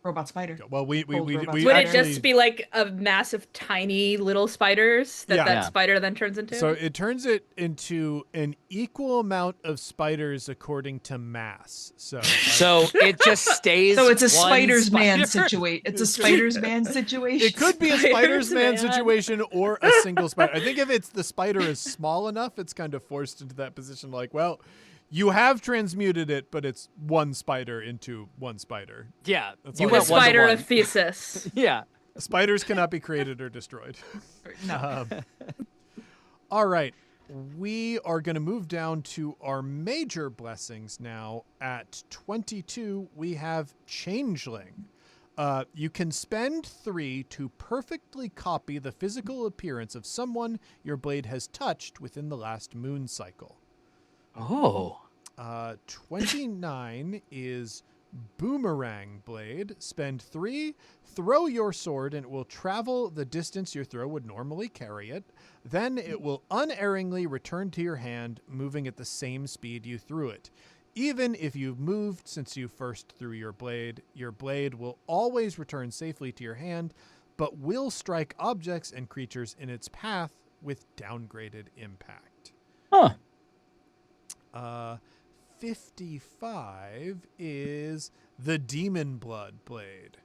A: Robot spider.
B: Well, we
A: Gold robot
D: Would
B: actually,
D: it just be like a massive, tiny little spiders that
B: Yeah.
D: that
C: Yeah.
D: spider then turns into?
B: So it turns it into an equal amount of spiders according to mass. So,
C: So it just stays.
A: So it's a
C: one
A: Spider's Man
C: spider?
A: situation. It's a Spider's Man situation.
B: it could be a Spider's Man
D: Spider-Man.
B: situation or a single spider. I think if it's the spider is small enough, it's kind of forced into that position. Like, well, you have transmuted it, but it's one spider into one spider.
C: Yeah.
B: That's
C: You
B: all
D: the
C: went
B: it
C: one to
D: spider
C: one.
D: of Thesis.
C: Yeah.
B: Spiders cannot be created or destroyed.
A: No.
B: All right. We are going to move down to our major blessings now. At 22, we have Changeling. You can spend 3 to perfectly copy the physical appearance of someone your blade has touched within the last moon cycle.
C: Oh.
B: 29 is Boomerang blade. Spend 3. Throw your sword and it will travel the distance your throw would normally carry it. Then it will unerringly return to your hand, moving at the same speed you threw it. Even if you've moved since you first threw your blade will always return safely to your hand, but will strike objects and creatures in its path with downgraded impact.
C: Huh.
B: 55 is the Demon Blood blade.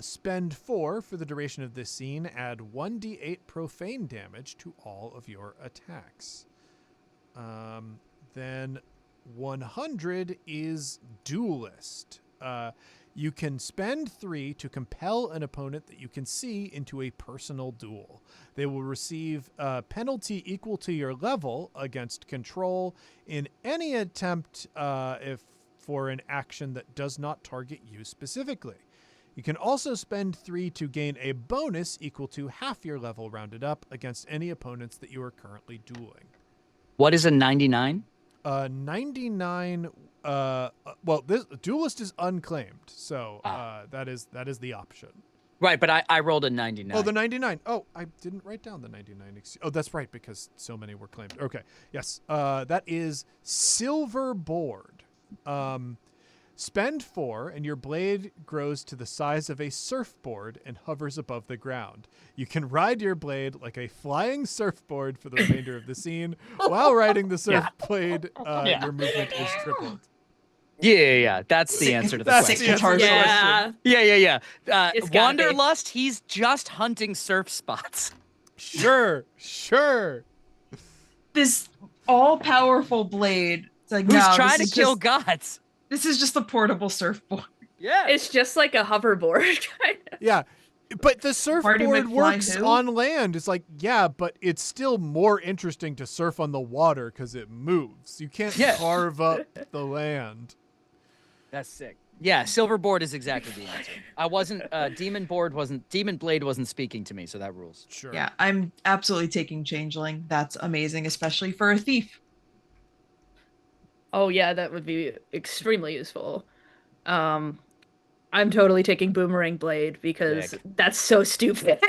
B: Spend 4 for the duration of this scene. Add 1d8 profane damage to all of your attacks. Then 100 is Duelist. You can spend 3 to compel an opponent that you can see into a personal duel. They will receive a penalty equal to your level against control in any attempt for an action that does not target you specifically. You can also spend 3 to gain a bonus equal to half your level rounded up against any opponents that you are currently dueling.
C: What is a 99?
B: 99. Well, this Duelist is unclaimed, so that is the option.
C: Right, but I rolled a 99.
B: Oh, the 99. Oh, I didn't write down the 99. Oh, that's right, because so many were claimed. Okay, yes. That is Silver Board. Spend 4, and your blade grows to the size of a surfboard and hovers above the ground. You can ride your blade like a flying surfboard for the remainder of the scene. While riding the surf blade, your movement is tripled.
C: Yeah. That's the answer to the
B: That's
C: question.
B: the answer to the question.
C: Yeah.
D: It's gotta be.
C: Wanderlust, he's just hunting surf spots.
B: Sure.
A: This all-powerful blade. It's like,
C: Who's
A: no,
C: trying
A: this
C: to
A: is
C: kill
A: just,
C: gods.
A: this is just a portable surfboard.
C: Yeah.
D: It's just like a hoverboard, kind of.
B: Yeah. But the
A: Marty
B: surfboard
A: McFly
B: works
A: who?
B: on land. It's like, yeah, but it's still more interesting to surf on the water because it moves. You can't carve up the land.
C: That's sick. Yeah, Silverboard is exactly the answer. I wasn't Demon Blade wasn't speaking to me, so that rules.
B: Sure.
A: Yeah, I'm absolutely taking Changeling. That's amazing, especially for a thief.
D: Oh yeah, that would be extremely useful. I'm totally taking Boomerang Blade because
C: Sick.
D: that's so stupid.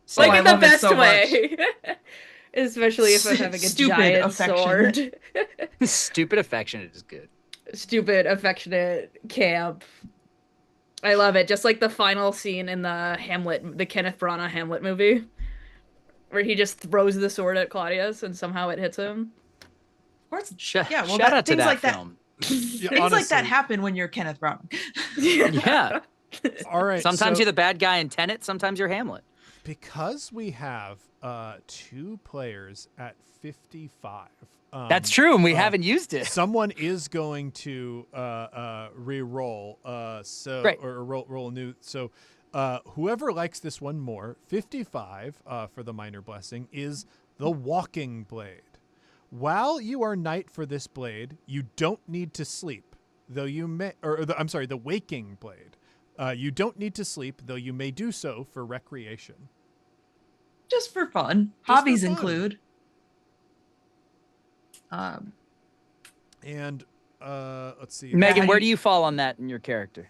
C: So
D: Like
A: I
D: in the
A: love it
D: best
A: so
D: way. Especially if I'm having a
A: Stupid
D: giant
A: affectionate.
D: sword.
C: Stupid affectionate is good.
D: Stupid, affectionate, camp. I love it. Just like the final scene in the Kenneth Branagh Hamlet movie, where he just throws the sword at Claudius and somehow it hits him.
A: Of course.
C: Shout
A: Yeah, well,
C: out to
A: things
C: that
A: like
C: film.
B: Yeah,
A: Things like that
B: honestly.
A: happen when you're Kenneth Branagh.
C: Yeah.
B: All right.
C: Sometimes
B: so
C: you're the bad guy in Tenet, sometimes you're Hamlet.
B: because we have 2 players at 55.
C: That's true, and we haven't used it.
B: Someone is going to re-roll,
C: Great.
B: or roll a new. So, whoever likes this one more, 55 for the minor blessing is the Walking Blade. While you are knight for this blade, you don't need to sleep, though you may. The Waking Blade. You don't need to sleep, though you may do so for recreation.
A: Just for fun.
B: for
A: Hobbies
B: fun.
A: include.
B: And let's see.
C: Megan,
A: how
C: where
A: do
C: do you fall on that in your character?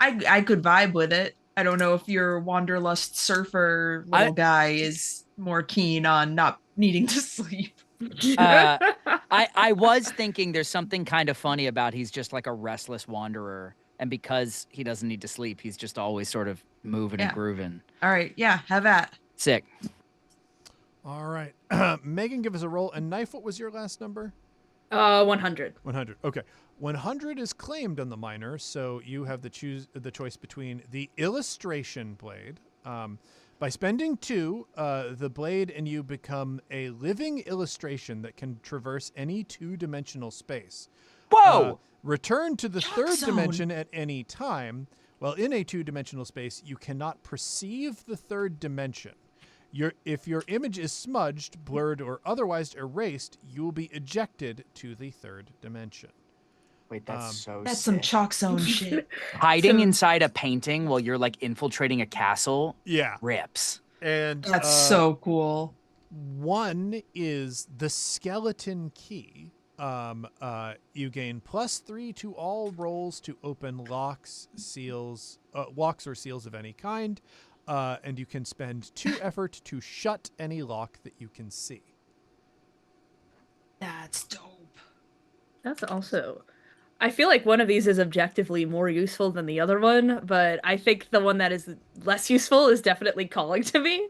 A: I could vibe with it. I don't know if your Wanderlust surfer little guy is more keen on not needing to sleep.
C: I was thinking there's something kind of funny about he's just like a restless wanderer, and because he doesn't need to sleep, he's just always sort of moving and
A: Yeah.
C: grooving.
A: All right, yeah, have at.
C: Sick.
B: All right. Megan, give us a roll. And Knife, what was your last number?
D: 100.
B: 100. Okay. 100 is claimed on the minor, so you have the choice between the Illustration Blade. By spending 2, the blade and you become a living illustration that can traverse any 2-dimensional space.
C: Whoa!
B: Return to the
A: Chalk
B: 3rd
A: zone.
B: dimension at any time. While in a 2-dimensional space, you cannot perceive the 3rd dimension. If your image is smudged, blurred, or otherwise erased, you will be ejected to the 3rd dimension.
C: Wait, that's so
A: That's
C: sick.
A: some chalk zone shit.
C: Hiding inside a painting while you're like infiltrating a castle
B: Yeah.
C: rips.
B: And
A: That's so cool.
B: one is the skeleton key. You gain +3 to all rolls to open locks, seals, locks or seals of any kind, and you can spend 2 effort to shut any lock that you can see.
A: That's dope.
D: That's also. I feel like one of these is objectively more useful than the other one, but I think the one that is less useful is definitely calling to me.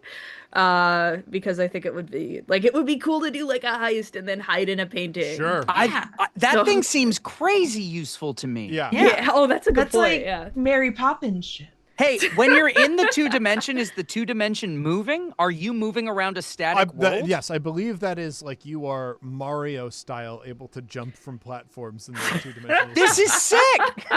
D: Because I think it would be cool to do like a heist and then hide in a painting.
B: Sure.
A: Yeah.
C: That
D: So
C: thing seems crazy useful to me.
B: Yeah.
A: Yeah.
D: yeah, oh, that's a good
A: That's
D: point.
A: like
D: Yeah.
A: Mary Poppins shit.
C: Hey, when you're in the 2 dimension, is the 2 dimension moving? Are you moving around a static world?
B: Yes, I believe that is like you are Mario style, able to jump from platforms in the 2 dimensional.
C: This is sick.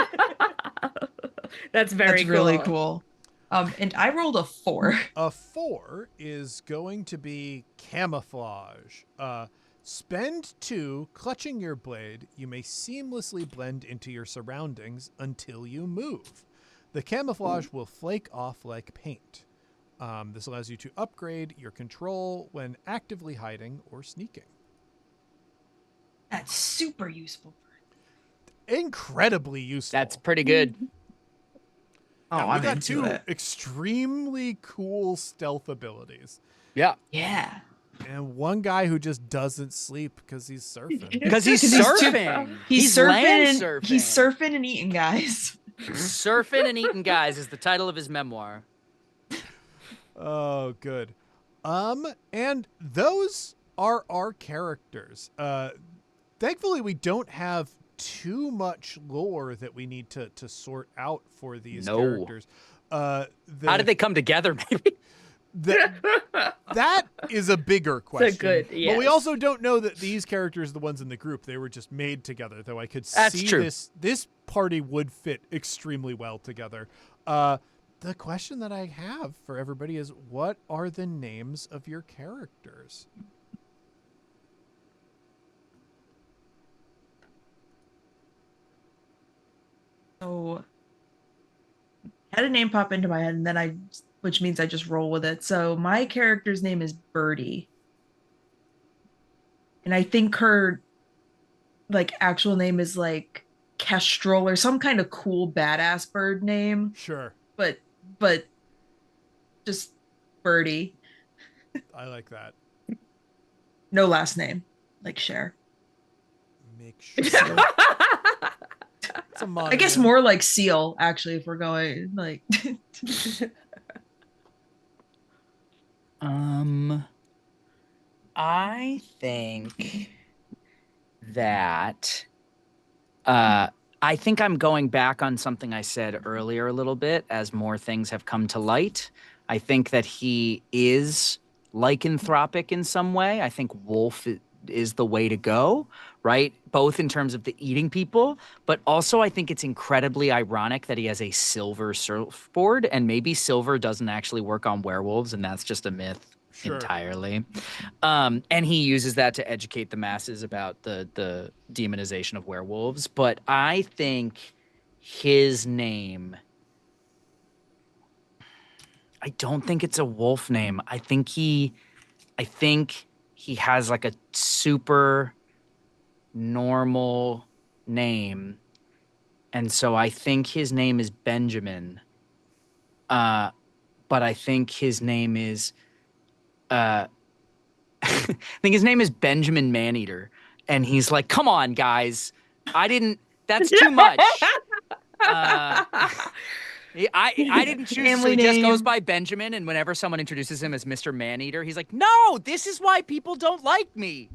D: That's very
A: That's really
D: cool.
A: cool. And I rolled a 4.
B: A 4 is going to be camouflage. Spend 2 clutching your blade. You may seamlessly blend into your surroundings until you move. The camouflage will flake off like paint. This allows you to upgrade your control when actively hiding or sneaking.
A: That's super useful.
B: Incredibly useful.
C: That's pretty good.
A: Oh,
B: Yeah, we
A: I'm
B: got
A: into
B: 2
A: it.
B: extremely cool stealth abilities.
C: Yeah.
A: Yeah.
B: And one guy who just doesn't sleep because he's surfing.
C: Because he's
A: 'Cause he's too-
C: surfing.
A: He's
C: land
A: surfing.
C: surfing.
A: He's surfing and eating, guys.
C: Surfing and Eating Guys is the title of his memoir.
B: Oh, good. And those are our characters. Thankfully, we don't have too much lore that we need to sort out for these
C: No.
B: characters.
C: How did they come together, maybe?
B: That is a bigger question.
D: good-
B: But we
D: yes.
B: also don't know that these characters are the ones in the group. They were just made together, though I could
C: That's
B: see
C: true.
B: this party would fit extremely well together. The question that I have for everybody is, what are the names of your characters?
A: So had a name pop into my head, and then which means I just roll with it. So my character's name is Birdie, and I think her like actual name is like Kestrel or some kind of cool badass bird name,
B: Sure.
A: but just Birdie,
B: I like that.
A: no last name, like Cher.
B: Make sure. It's a
A: I guess
B: mononym.
A: more like Seal, actually, if we're going like.
C: I think that I think I'm going back on something I said earlier a little bit as more things have come to light. I think that he is lycanthropic in some way. I think wolf is the way to go, right? Both in terms of the eating people, but also I think it's incredibly ironic that he has a silver surfboard, and maybe silver doesn't actually work on werewolves, and that's just a myth.
B: Sure.
C: Entirely. And he uses that to educate the masses about the demonization of werewolves. But I think his name, I don't think it's a wolf name. I think he has like a super normal name. And so I think his name is Benjamin. But I think his name is I think his name is Benjamin Maneater, and he's like, "Come on, guys, that's too much." I didn't choose, so
A: Family
C: he just
A: name.
C: goes by Benjamin. And whenever someone introduces him as Mr. Maneater, he's like, "No, this is why people don't like me."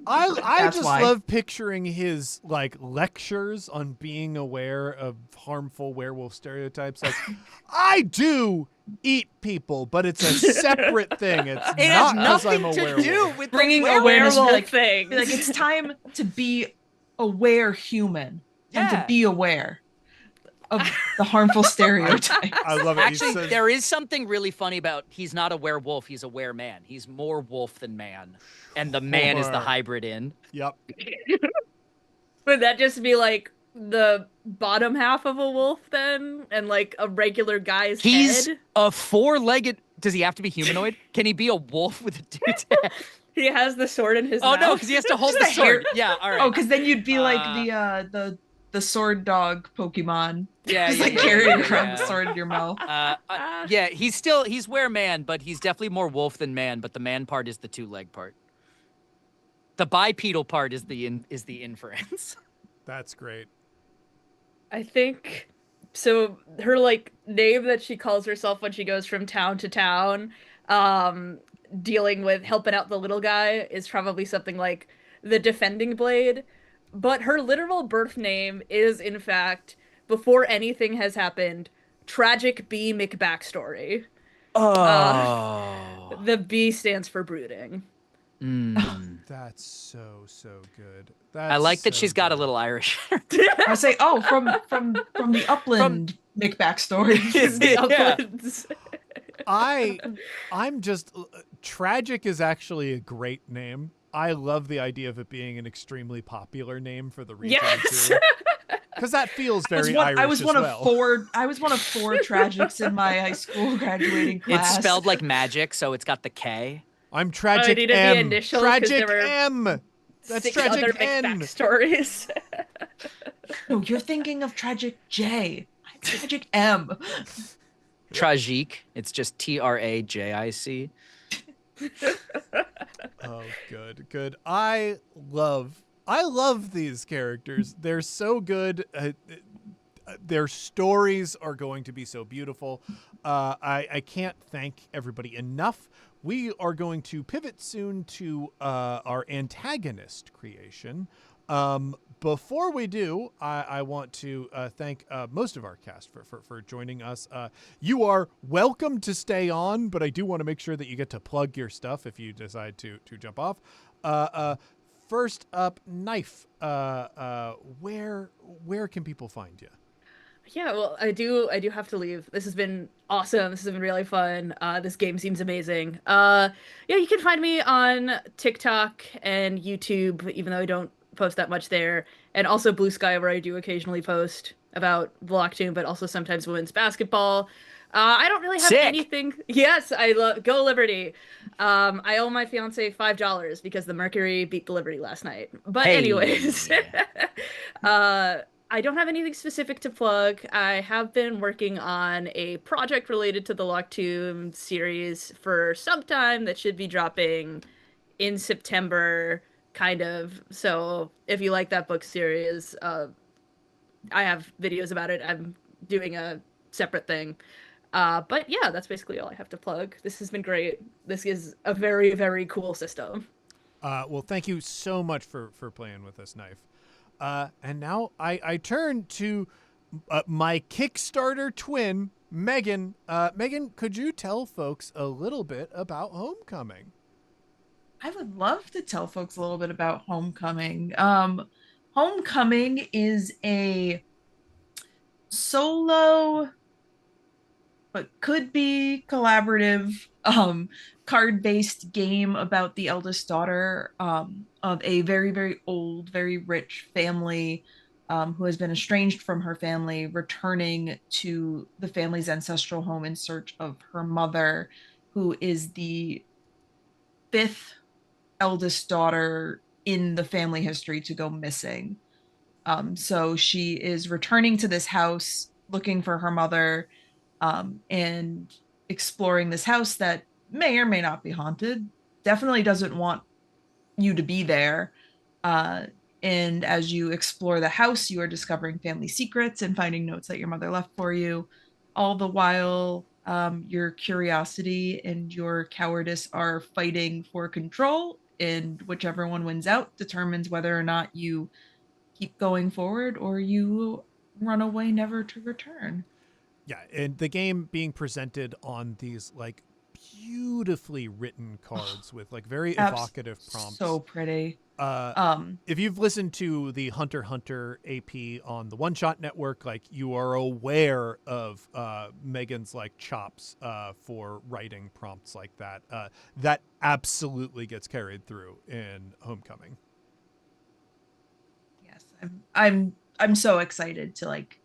B: I
A: That's
B: just
A: why.
B: love picturing his like lectures on being aware of harmful werewolf stereotypes. Like, I do eat people, but it's a separate thing. It's
C: It has
B: not because
C: nothing
B: I'm a
C: to
B: werewolf.
C: do with
A: Bringing
C: the
A: awareness,
C: werewolf.
A: be like,
D: thing.
A: be like it's time to be aware human and
C: Yeah.
A: to be aware of the harmful stereotype.
B: I love it.
C: Actually,
B: he says,
C: there is something really funny about he's not a werewolf, he's a wereman. He's more wolf than man. And the man is the
B: Sure.
C: hybrid in.
B: Yep.
D: Would that just be like the bottom half of a wolf then? And like a regular guy's
C: He's
D: head?
C: a four-legged Does he have to be humanoid? Can he be a wolf with a dude's head?
D: He has the sword in his
C: Oh no,
D: mouth.
C: because he has to hold
A: Just
C: the
A: a hair.
C: sword. Yeah, all
A: Oh,
C: right.
A: because then you'd be like
C: Uh,
A: the sword dog Pokemon.
C: yeah,
A: Just
C: yeah,
A: like
C: yeah, yeah,
A: carrying
C: yeah,
A: around the
C: yeah.
A: sword in your mouth.
C: Yeah, he's where man, but he's definitely more wolf than man. But the man part is the two-leg part. The bipedal part is the inference.
B: That's great.
D: I think so. Her like name that she calls herself when she goes from town to town, um, dealing with helping out the little guy is probably something like the Defending Blade. But her literal birth name is, in fact, before anything has happened, Tragic B McBackstory. Uh,
C: Oh.
D: the B stands for brooding.
C: Mm.
B: That's so good.
C: I
B: That's
C: like that
B: so
C: she's got a
B: good.
C: little Irish.
A: I say, oh, from the
C: From
A: upland Mick backstories.
D: The
C: yeah.
D: uplands.
B: I I'm just tragic is actually a great name. I love the idea of it being an extremely popular name for the region
D: Yes.
B: too. Because that feels very
A: I
B: Irish
A: was
B: as
A: one of
B: well.
A: four I was one of four tragics in my high school graduating
C: It's
A: class.
C: spelled like magic, so it's got the K.
B: I'm
D: Oh, I
B: tragic
D: needed the
B: M.
D: initials because there
B: Tragic
D: were
B: M. That's
D: 6 other
B: tragic
D: McBack
B: N.
D: stories.
A: No, you're thinking of Tragic J. I'm Tragic M.
C: Tragique. It's just Trajic.
B: Oh, good, good. I love these characters. They're so good. Their stories are going to be so beautiful. I can't thank everybody enough. We are going to pivot soon to our antagonist creation. Before we do, I want to thank most of our cast for joining us. You are welcome to stay on, but I do want to make sure that you get to plug your stuff if you decide to jump off. First up, Knife. Where can people find you?
D: Yeah, well, I do have to leave. This has been awesome. This has been really fun. This game seems amazing. Yeah, you can find me on TikTok and YouTube, even though I don't post that much there, and also Blue Sky, where I do occasionally post about Blocktoon, but also sometimes women's basketball. I don't really have
C: Sick.
D: anything. Yes, I love Go Liberty. I owe my fiance $5 because the Mercury beat the Liberty last night. But anyways,
C: Hey.
D: uh, I don't have anything specific to plug. I have been working on a project related to the Locktomb series for some time that should be dropping in September, kind of. So if you like that book series, I have videos about it. I'm doing a separate thing. But yeah, that's basically all I have to plug. This has been great. This is a very, very cool system.
B: Well, thank you so much for playing with us, Knife. And now I turn to my Kickstarter twin, Megan. Megan, could you tell folks a little bit about Homecoming?
A: I would love to tell folks a little bit about Homecoming. Homecoming is a solo but could be collaborative card-based game about the eldest daughter of a very, very old, very rich family who has been estranged from her family, returning to the family's ancestral home in search of her mother, who is the fifth eldest daughter in the family history to go missing. So she is returning to this house looking for her mother and exploring this house that may or may not be haunted. Definitely doesn't want you to be there. Uh, and as you explore the house, you are discovering family secrets and finding notes that your mother left for you. All the while, your curiosity and your cowardice are fighting for control, and whichever one wins out determines whether or not you keep going forward or you run away never to return.
B: Yeah, and the game being presented on these like beautifully written cards with like very evocative
A: So
B: prompts.
A: pretty.
B: Uh,
A: Um,
B: if you've listened to the Hunter x Hunter AP on the One Shot Network, like you are aware of Megan's like chops for writing prompts like that. That absolutely gets carried through in Homecoming.
A: yes, I'm so excited to like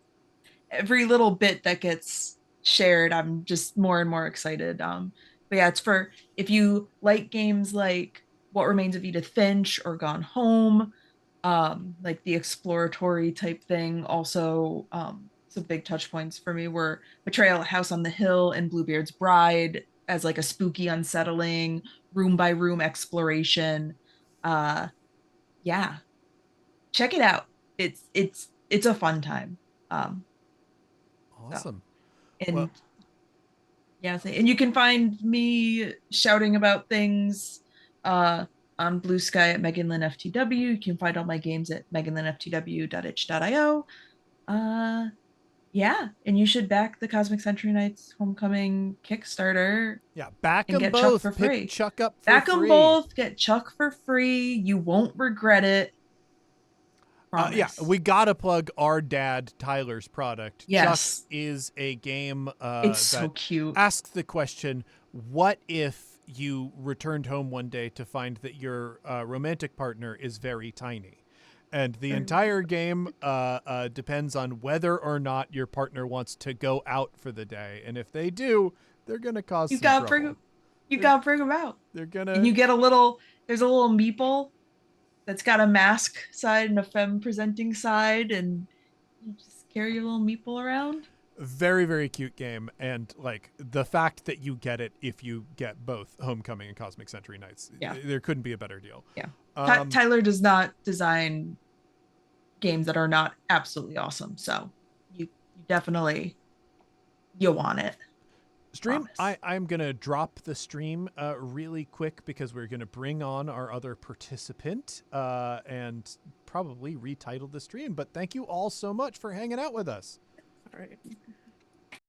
A: every little bit that gets shared, I'm just more and more excited. But yeah, it's for if you like games like What Remains of Edith Finch or Gone Home, like the exploratory type thing. Also, some big touch points for me were Betrayal at House on the Hill and Bluebeard's Bride as like a spooky, unsettling room by room exploration. Uh, yeah, check it out. It's a fun time. Um, so
B: Awesome. Well,
A: and yeah, and you can find me shouting about things uh, on Blue Sky at Megan Lynn FTW. You can find all my games at meganlynnftw.itch.io. Uh, yeah, and you should back the Cosmic Century Nights Homecoming Kickstarter
B: yeah, back
A: and
B: them
A: get Chuck for
B: both. Pick
A: free.
B: Chuck up for
A: Back them
B: free.
A: both, get Chuck for free. You won't regret it.
B: Yeah,
A: Promise.
B: we gotta plug our dad Tyler's product. Chuck
A: Yes,
B: is a game
A: it's
B: that
A: so cute.
B: asks the question: what if you returned home one day to find that your romantic partner is very tiny? And the
A: Very
B: entire
A: relatable.
B: game depends on whether or not your partner wants to go out for the day. And if they do, they're gonna cause
A: You
B: some
A: got bring
B: trouble.
A: you
B: They're
A: got to bring them out.
B: they're
A: And
B: gonna
A: you get a little there's a little meeple that's got a mask side and a femme presenting side, and you just carry your little meeple around.
B: very very cute game, and like the fact that you get it if you get both Homecoming and Cosmic Century Nights,
A: Yeah,
B: there couldn't be a better deal.
A: yeah.
B: Um,
A: Tyler does not design games that are not absolutely awesome, so you definitely you want it.
B: Stream,
A: Promise.
B: I'm gonna drop the stream really quick because we're gonna bring on our other participant and probably retitle the stream. But thank you all so much for hanging out with us.
D: All right.